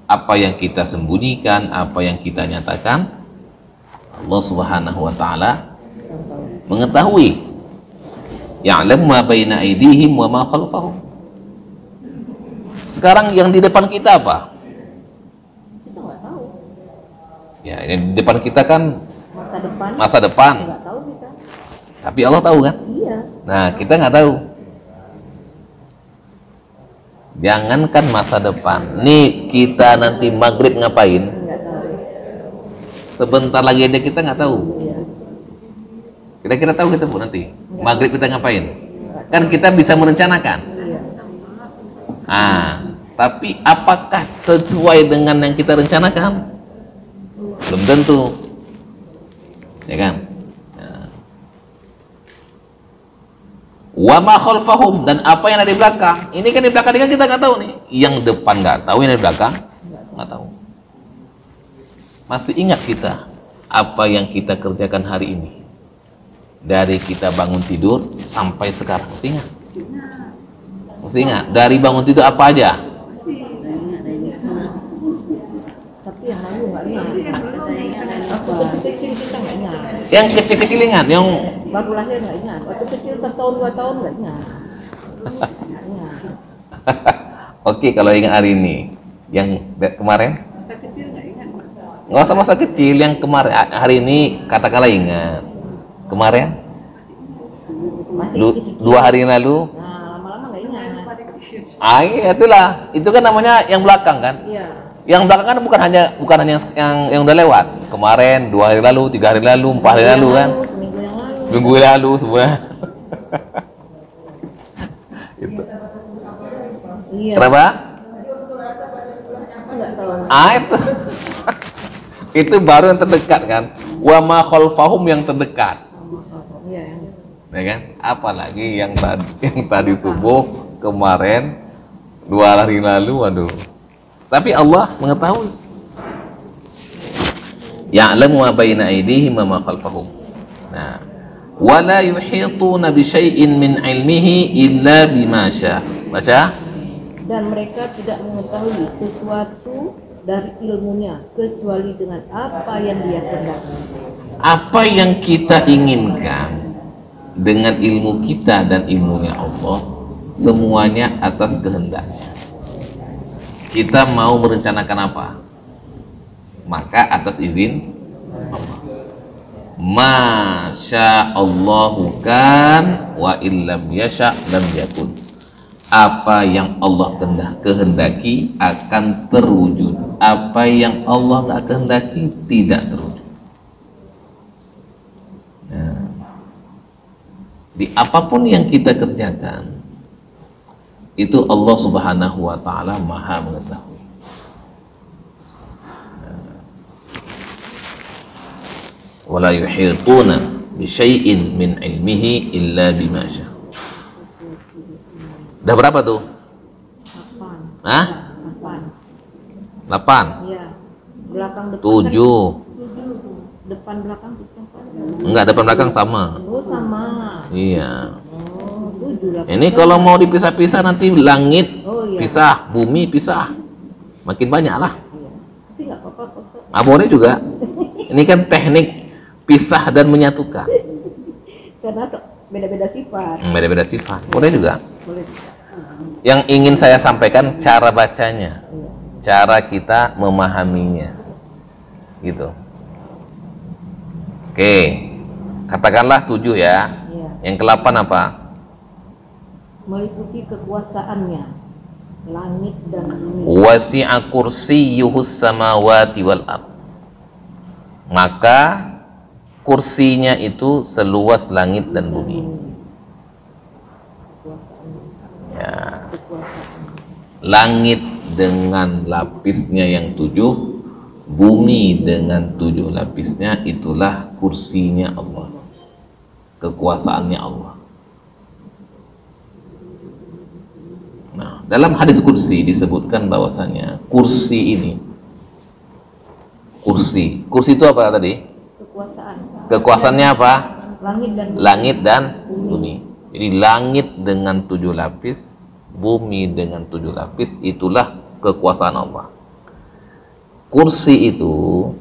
Apa yang kita sembunyikan, apa yang kita nyatakan, Allah Subhanahu wa taala mengetahui. Ya'lamu ma baina aydihim wa ma khalfahum. Sekarang yang di depan kita apa? Kita nggak tahu. Ya, yang di depan kita kan Masa depan. masa depan. Nggak tahu kita. Tapi Allah tahu kan? Iya. Nah, kita nggak tahu. Jangankan masa depan. Nih, kita nanti maghrib ngapain? Nggak tahu. Sebentar lagi aja kita nggak tahu. Iya. Kira-kira tahu kita Bu nanti? Nggak. Maghrib kita ngapain? Nggak Kan kita bisa merencanakan. Iya. Tapi apakah sesuai dengan yang kita rencanakan? Belum tentu. Ya kan? Wa ma khalfahum, dan apa yang ada di belakang. Ini kan di belakang kan kita nggak tahu nih. Yang depan nggak tahu, yang di belakang nggak tahu. Masih ingat kita apa yang kita kerjakan hari ini? Dari kita bangun tidur sampai sekarang, masih ingat? Masih ingat? Dari bangun tidur apa aja? Tapi yang lalu nggak ingat. Waktu kecil kita nggak ingat. Yang kecil-kecil ingat, yang Baru lahir nggak ingat. Waktu kecil 1 tahun 2 tahun nggak ingat. Nggak ingat. Oke, kalau ingat hari ini, yang kemarin? Nggak usah masa kecil, yang kemarin, hari ini katakanlah ingat. Kemarin? Masih sikit-sikit. 2 hari yang lalu? Nah, lama-lama nggak ingat. Iya, itulah. Itu kan namanya yang belakang kan? Iya. Yang belakang kan bukan hanya yang udah lewat. Kemarin, 2 hari lalu, 3 hari lalu, 4 hari lalu kan? Seminggu yang lalu. Minggu lalu semua. Itu. Iya. Kenapa? Nggak tahu. Itu. Itu baru yang terdekat kan? Wa ma khalfahum, yang terdekat. Iya. Ya kan? Apalagi yang tadi subuh, kemarin, 2 hari lalu, aduh. Tapi Allah mengetahui. Ya'lamu ma baina aydihim wa ma khalfahum. Nah, wala yuhituna bi syai'in min ilmihi illa bima syaa. Baca. Dan mereka tidak mengetahui sesuatu dari ilmunya kecuali dengan apa yang dia kehendaki. Apa yang kita inginkan dengan ilmu kita dan ilmunya Allah, semuanya atas kehendaknya. Kita mau merencanakan apa? Maka atas izin Allah. Masya Allahu kan wa illam yasha lam yakun. Apa yang Allah kehendaki akan terwujud. Apa yang Allah nggak kehendaki tidak terwujud. Nah, di apapun yang kita kerjakan, itu Allah Subhanahu wa Ta'ala Maha mengetahui. Wala yuhituna bi syai'in min ilmihi illa bima syaa. Udah berapa tuh? 8. Hah? 8. 8? Iya. Belakang depan. 7? 7. Depan belakang bisa kan? Enggak, depan belakang sama. Oh, sama. Iya. Oh, 7 8. Ini kalau mau dipisah-pisah nanti langit Oh, iya. pisah, bumi pisah. Makin banyak lah. Iya. Tapi nggak apa-apa kok. Boleh juga. Ini kan teknik pisah dan menyatukan. Karena beda-beda sifat. Beda-beda sifat. Boleh juga. Boleh. Yang ingin saya sampaikan cara bacanya, cara kita memahaminya, gitu. Oke, katakanlah 7 ya. Iya. Yang ke-8 apa? Meliputi kekuasaannya, langit dan bumi. Wasi'a kursiyyuhus samawati wal ard. Maka kursinya itu seluas langit dan bumi. Ya. Langit dengan lapisnya yang 7, bumi dengan 7 lapisnya, itulah kursinya Allah, kekuasaannya Allah. Nah, dalam hadis kursi disebutkan bahwasanya kursi ini, kursi itu apa tadi? Kekuasaan. Kekuasaannya apa? Langit dan bumi. Langit dan bumi. Jadi langit dengan 7 lapis, bumi dengan 7 lapis, itulah kekuasaan Allah. Kursi itu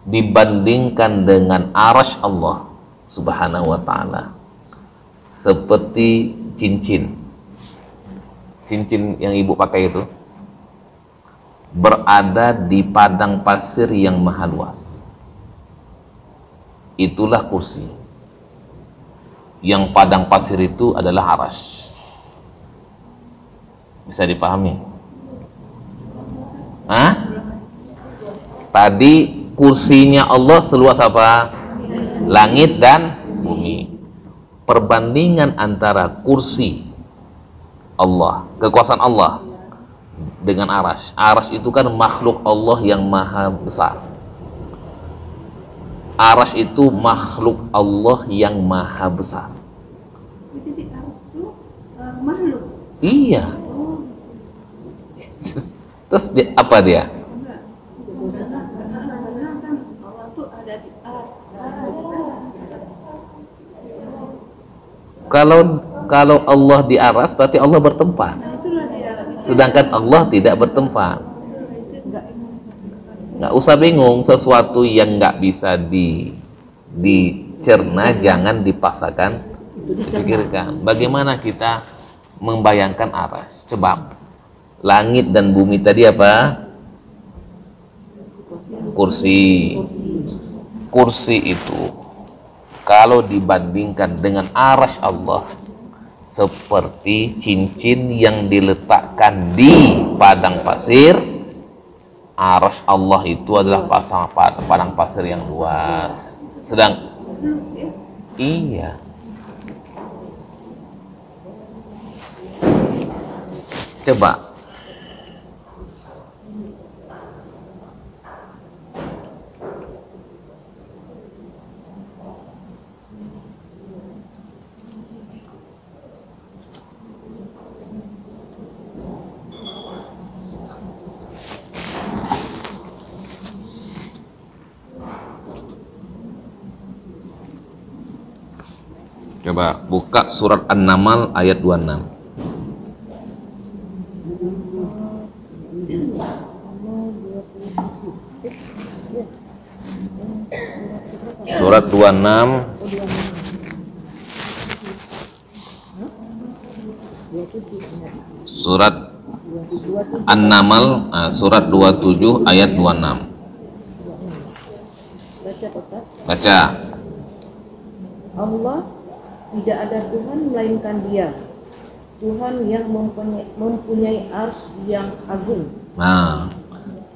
dibandingkan dengan arasy Allah Subhanahu wa ta'ala. Seperti cincin yang ibu pakai itu berada di padang pasir yang maha luas. Itulah kursi. Yang padang pasir itu adalah arasy. Bisa dipahami? Hah? Tadi kursinya Allah seluas apa? Langit dan bumi. Perbandingan antara kursi Allah, kekuasaan Allah, dengan arasy. Arasy itu kan makhluk Allah yang maha besar. Arasy itu makhluk Allah yang maha besar. Jadi arasy itu makhluk. Iya. Terus apa dia? Karena kan Allah tuh ada di arasy. Kalau Allah di aras berarti Allah bertempat. Sedangkan Allah tidak bertempat. Nggak usah bingung, sesuatu yang nggak bisa dicerna jangan dipaksakan dipikirkan. Bagaimana kita membayangkan aras? Coba, langit dan bumi tadi apa? Kursi. Kursi itu kalau dibandingkan dengan arasy Allah seperti cincin yang diletakkan di padang pasir. Arasy Allah itu adalah padang pasir yang luas. Iya. Coba buka surat An-Naml ayat 26. Surat 26 surat An-Naml surat 27 ayat 26. Baca. Allah tidak ada Tuhan melainkan Dia, Tuhan yang mempunyai arsy yang agung. Nah,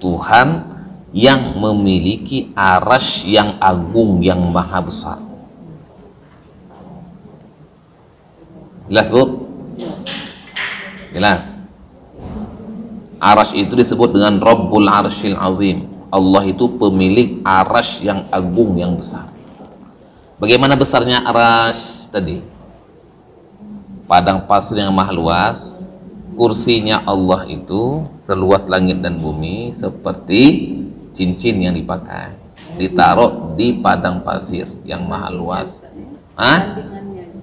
Tuhan yang memiliki arasy yang agung yang maha besar. Jelas, Bu? Jelas. Arasy itu disebut dengan Rabbul Arsyil Azim. Allah itu pemilik arasy yang agung yang besar. Bagaimana besarnya arasy tadi? Padang pasir yang maha luas. Kursinya Allah itu seluas langit dan bumi, seperti cincin yang dipakai, ditaruh di padang pasir yang maha luas.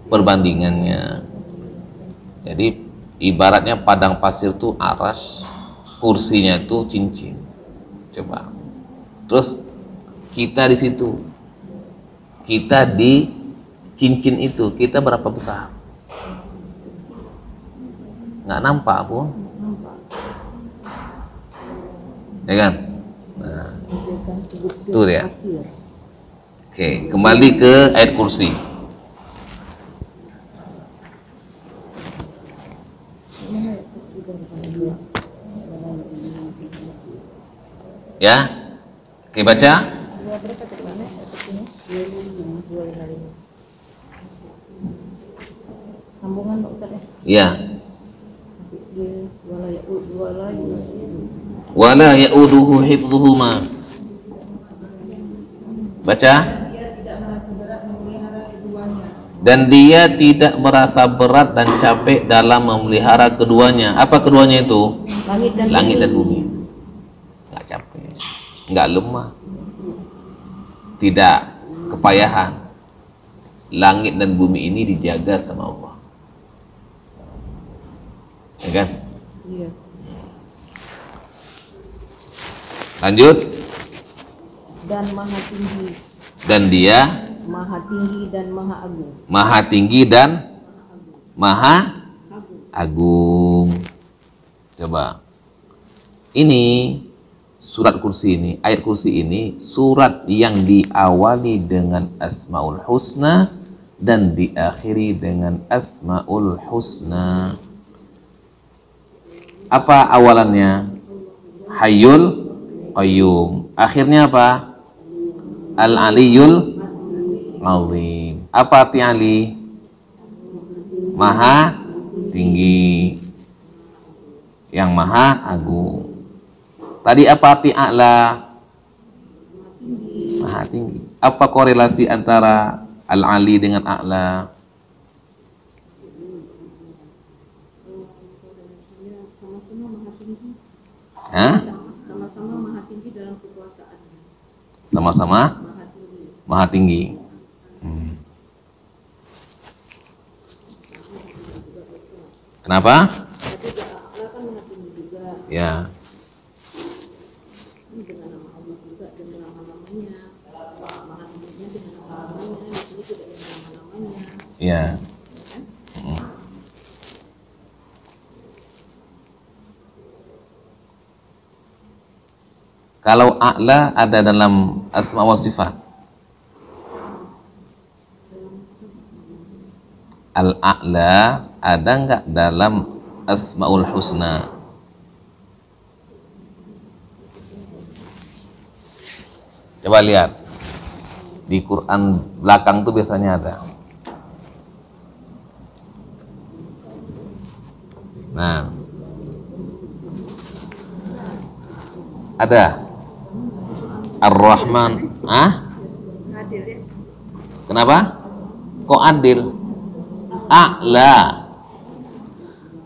Perbandingannya. Jadi ibaratnya padang pasir itu arasy, kursinya itu cincin. Coba. Terus kita di situ, kita di cincin itu, kita berapa besar? Nggak nampak pun, ya kan? Nah, itu dia. Oke, kembali ke ayat kursi. Ya, oke, baca. Sambungan Pak Ustaz ya. Ya. Wala ya'uduhu hifdhuhuma. Baca. Dan dia tidak merasa berat dan capek dalam memelihara keduanya. Apa keduanya itu? Langit dan bumi. Nggak capek, nggak lemah, tidak kepayahan. Langit dan bumi ini dijaga sama Allah, ya kan? Iya. Lanjut. Dan maha tinggi. Dan dia Maha tinggi dan maha agung. Maha tinggi dan maha agung. Coba. Ini surat kursi ini, ayat kursi ini surat yang diawali dengan Asmaul Husna dan diakhiri dengan Asmaul Husna. Apa awalannya? Hayyul Qayyum. Akhirnya apa? Al-Aliyul Azim. Apa arti Ali? Maha tinggi, yang maha agung. Tadi apa arti A'la? Maha tinggi. Apa korelasi antara Al-Ali dengan A'la? Hah? Sama-sama maha tinggi dalam kekuasaannya. Sama-sama maha tinggi. Kenapa? Ya. Ya. Kalau A'la ada dalam asma wa sifat. Al-A'la ada nggak dalam Asmaul Husna? Coba lihat di Quran belakang tuh biasanya ada. Nah, ada Ar-Rahman. Kenapa? Kok adil? A'la.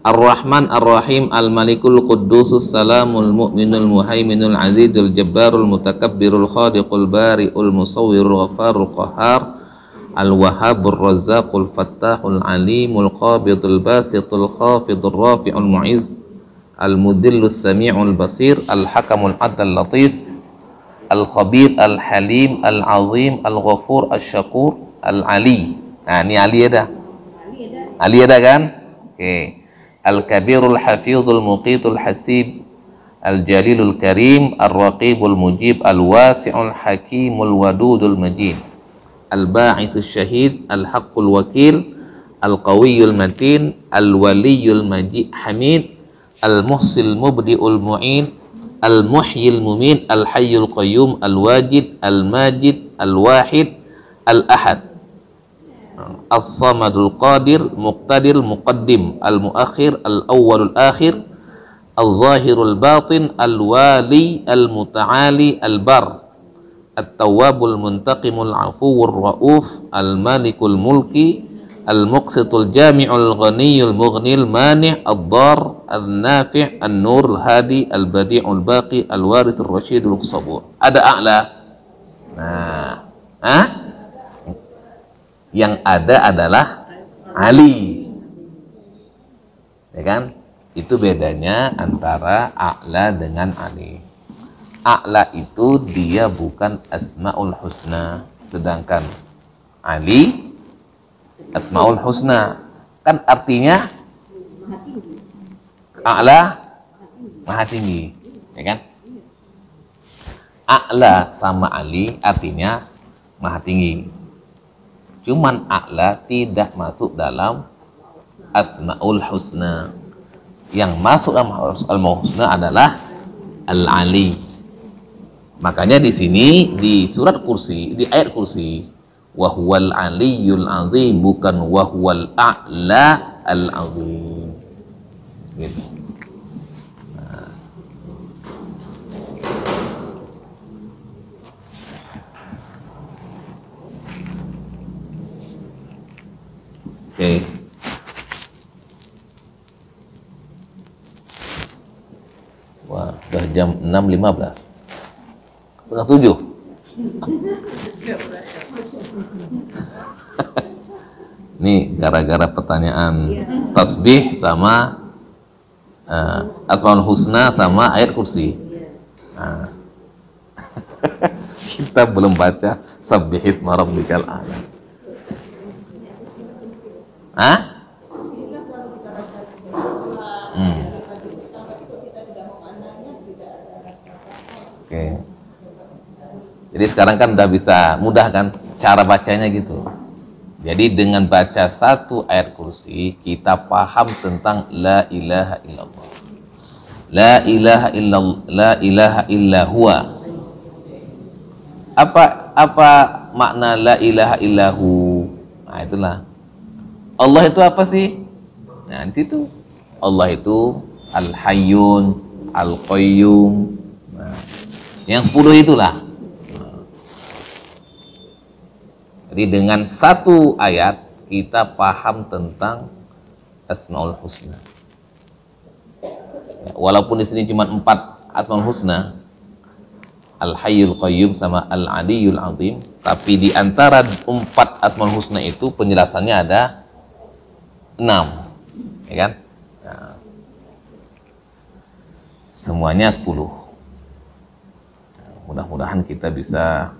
Ar-Rahman Ar-Rahim Al-Malikul Quddusus Salamul Mu'minul Muhaiminul Azizul Jabbarul Mutakabbirul Khadiqul Bari'ul Musawwirul Ghafarul Qahhar Al-Wahhabur Razzaqul Fattahul Alimul Qabidul Basitul Khafidul Rafi'ul Mu'izz Al-Mudillus Sami'ul Basir Al-Hakamul Adl Latif Al-Khabir Al-Halim Al-Azim Al-Ghafur Al-Syakur Al-Ali. Nah, ini Ali ada. Ali ada kan? Oke. Al-Kabirul Hafizul Muqitul Hasib Al-Jalilul Karim Ar-Raqibul Mujib Al-Wasi'ul Hakimul Wadudul Majid Al-Ba'ithus Syahid Al-Haqqul Wakil Al-Qawiyul Matin Al-Waliyul Majid Hamid Al-Muhsil Mubdi'ul Mu'in Al-Muhyil Mumin Al-Hayyul Qayyum Al-Wajid Al-Majid Al-Wahid Al-Ahad As-Samadul Qadir Muqtadir Muqaddim Al-Muakhir Al-Awwalul Akhir Al-Zahirul Batin Al-Wali Al-Muta'ali Al-Bar At-Tawwabul Muntaqimul Afuwur Ra'uf Al-Malikul Mulki Al-Muqsitul Jami'ul Ghaniyul Mughnil Mani' Ad-Dar Al-Nafi' An-Nur Al-Hadi Al-Badi'ul Baqi Al-Warithur Rasyidul Sabur. Ada A'la. Nah, yang ada adalah Ali, ya kan? Itu bedanya antara A'la dengan Ali. A'la itu dia bukan Asmaul Husna, sedangkan Ali Asmaul Husna. Kan artinya A'la maha tinggi, ya kan? A'la sama Ali artinya maha tinggi. Cuman A'la tidak masuk dalam Asmaul Husna. Yang masuk dalam Asmaul Husna adalah Al-Ali. Makanya di sini di surat kursi, di ayat kursi, wa huwal aliyyul azim, bukan wa huwal a'la al-azim. Gitu. Oke. Wah, udah jam 6.15. Setengah 7. Nih gara-gara pertanyaan tasbih sama Asmaul Husna sama ayat kursi. Nah. kita belum baca Sabbihisma rabbikal a'la. Hah? Oke. Jadi sekarang kan udah bisa mudah kan cara bacanya gitu. Jadi dengan baca satu ayat kursi kita paham tentang la ilaha illallah. La ilaha illallah, la ilaha illa huwa. Apa makna la ilaha illahu? Nah, itulah. Allah itu apa sih? Nah, di situ. Allah itu Al-Hayyun, Al-Qayyum. Nah, yang 10 itulah. Jadi dengan satu ayat kita paham tentang Asmaul Husna. Walaupun di sini cuma 4 Asmaul Husna, Al-Hayyul Qayyum sama Al-Aliyyul Azim, tapi di antara 4 Asmaul Husna itu penjelasannya ada 6, ya kan? Nah, semuanya 10. Mudah-mudahan kita bisa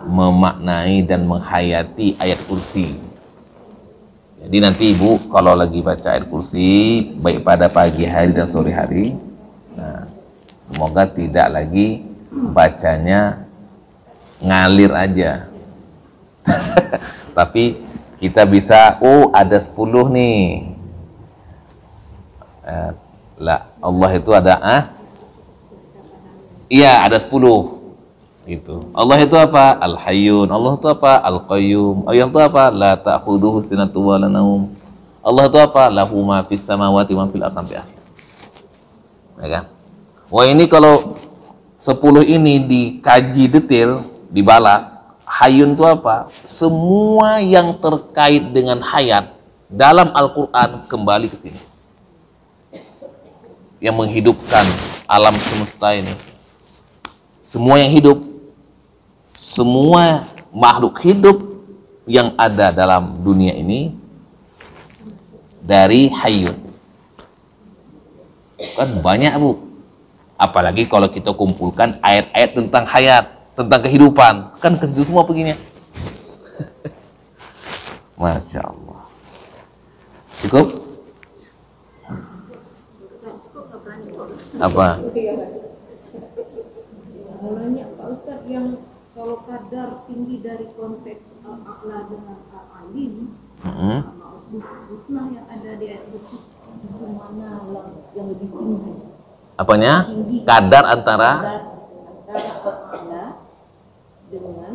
memaknai dan menghayati ayat kursi. Jadi nanti Ibu kalau lagi baca ayat kursi baik pada pagi hari dan sore hari, nah, semoga tidak lagi bacanya ngalir aja. Tapi kita bisa, oh ada 10 nih. Allah itu ada iya ada 10 gitu. Allah itu apa? Al-Hayyun. Allah itu apa? Al-Qayyum. Allah itu apa? La ta'khudhuhu sinatun wa la naum. Allah itu apa? Lahu ma fis samawati wa fil ardi sampai akhir. Ya kan? Wah, ini kalau 10 ini dikaji detail, dibalas. Hayyun itu apa? Semua yang terkait dengan hayat dalam Al-Qur'an kembali ke sini. Yang menghidupkan alam semesta ini. Semua yang hidup, semua makhluk hidup yang ada dalam dunia ini dari Hayyun. Kan banyak, Bu. Apalagi kalau kita kumpulkan ayat-ayat tentang hayat, tentang kehidupan, kan ke situ semua begini. Masya Allah. Cukup? Apa? Mulanya Pak Ustadz yang kalau kadar tinggi dari konteks al-a'la dengan al-alim, husna yang ada di ayat itu mana yang lebih tinggi? Apanya? Kadar antara al-a'la dengan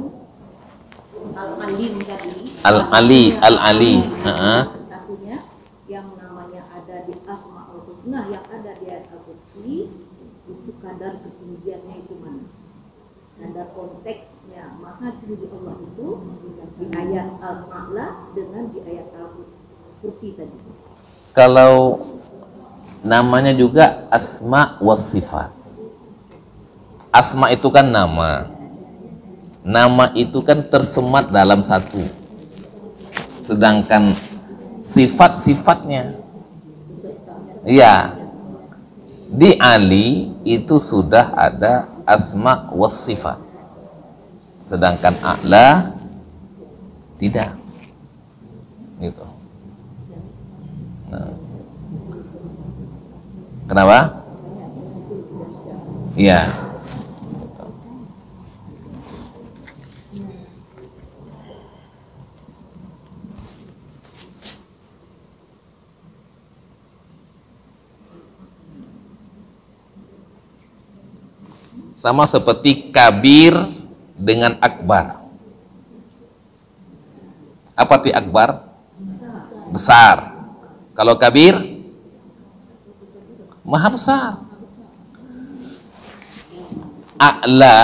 al-alim tadi. Al-Ali. Satunya yang namanya ada di Asmaul Husna yang ada di ayat al-kursi, itu kadar ketinggiannya itu mana? Kadar konteksnya maha tinggi Allah itu di ayat al-a'la dengan di ayat al-kursi tadi. Kalau namanya juga asma was sifat. Asma itu kan nama. Nama itu kan tersemat dalam satu. Sedangkan sifat-sifatnya, iya, di Ali itu sudah ada asma was sifat. Sedangkan a'la tidak. Gitu. Nah. Kenapa? Iya. Sama seperti kabir dengan akbar. Apa arti akbar? Besar. Kalau kabir, maha besar. A'la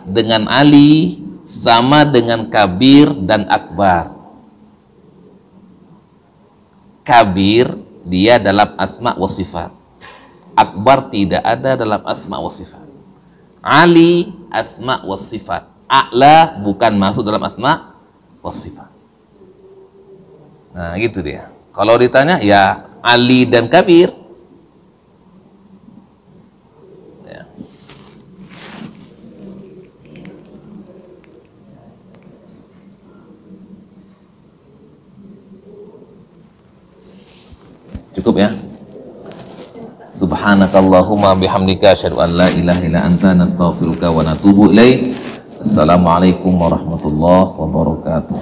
dengan Ali sama dengan kabir dan akbar. Kabir dia dalam asma wa sifat. Akbar tidak ada dalam asma wa sifat. Ali asma wa sifat. A'la bukan masuk dalam asma wa sifat. Nah, gitu dia. Kalau ditanya ya Ali dan kabir. Ya. Cukup ya. Subhanakallahumma bihamdika asyhadu an la ilaha illa anta nastaghfiruka wa natubu ilaik. Assalamualaikum warahmatullahi wabarakatuh.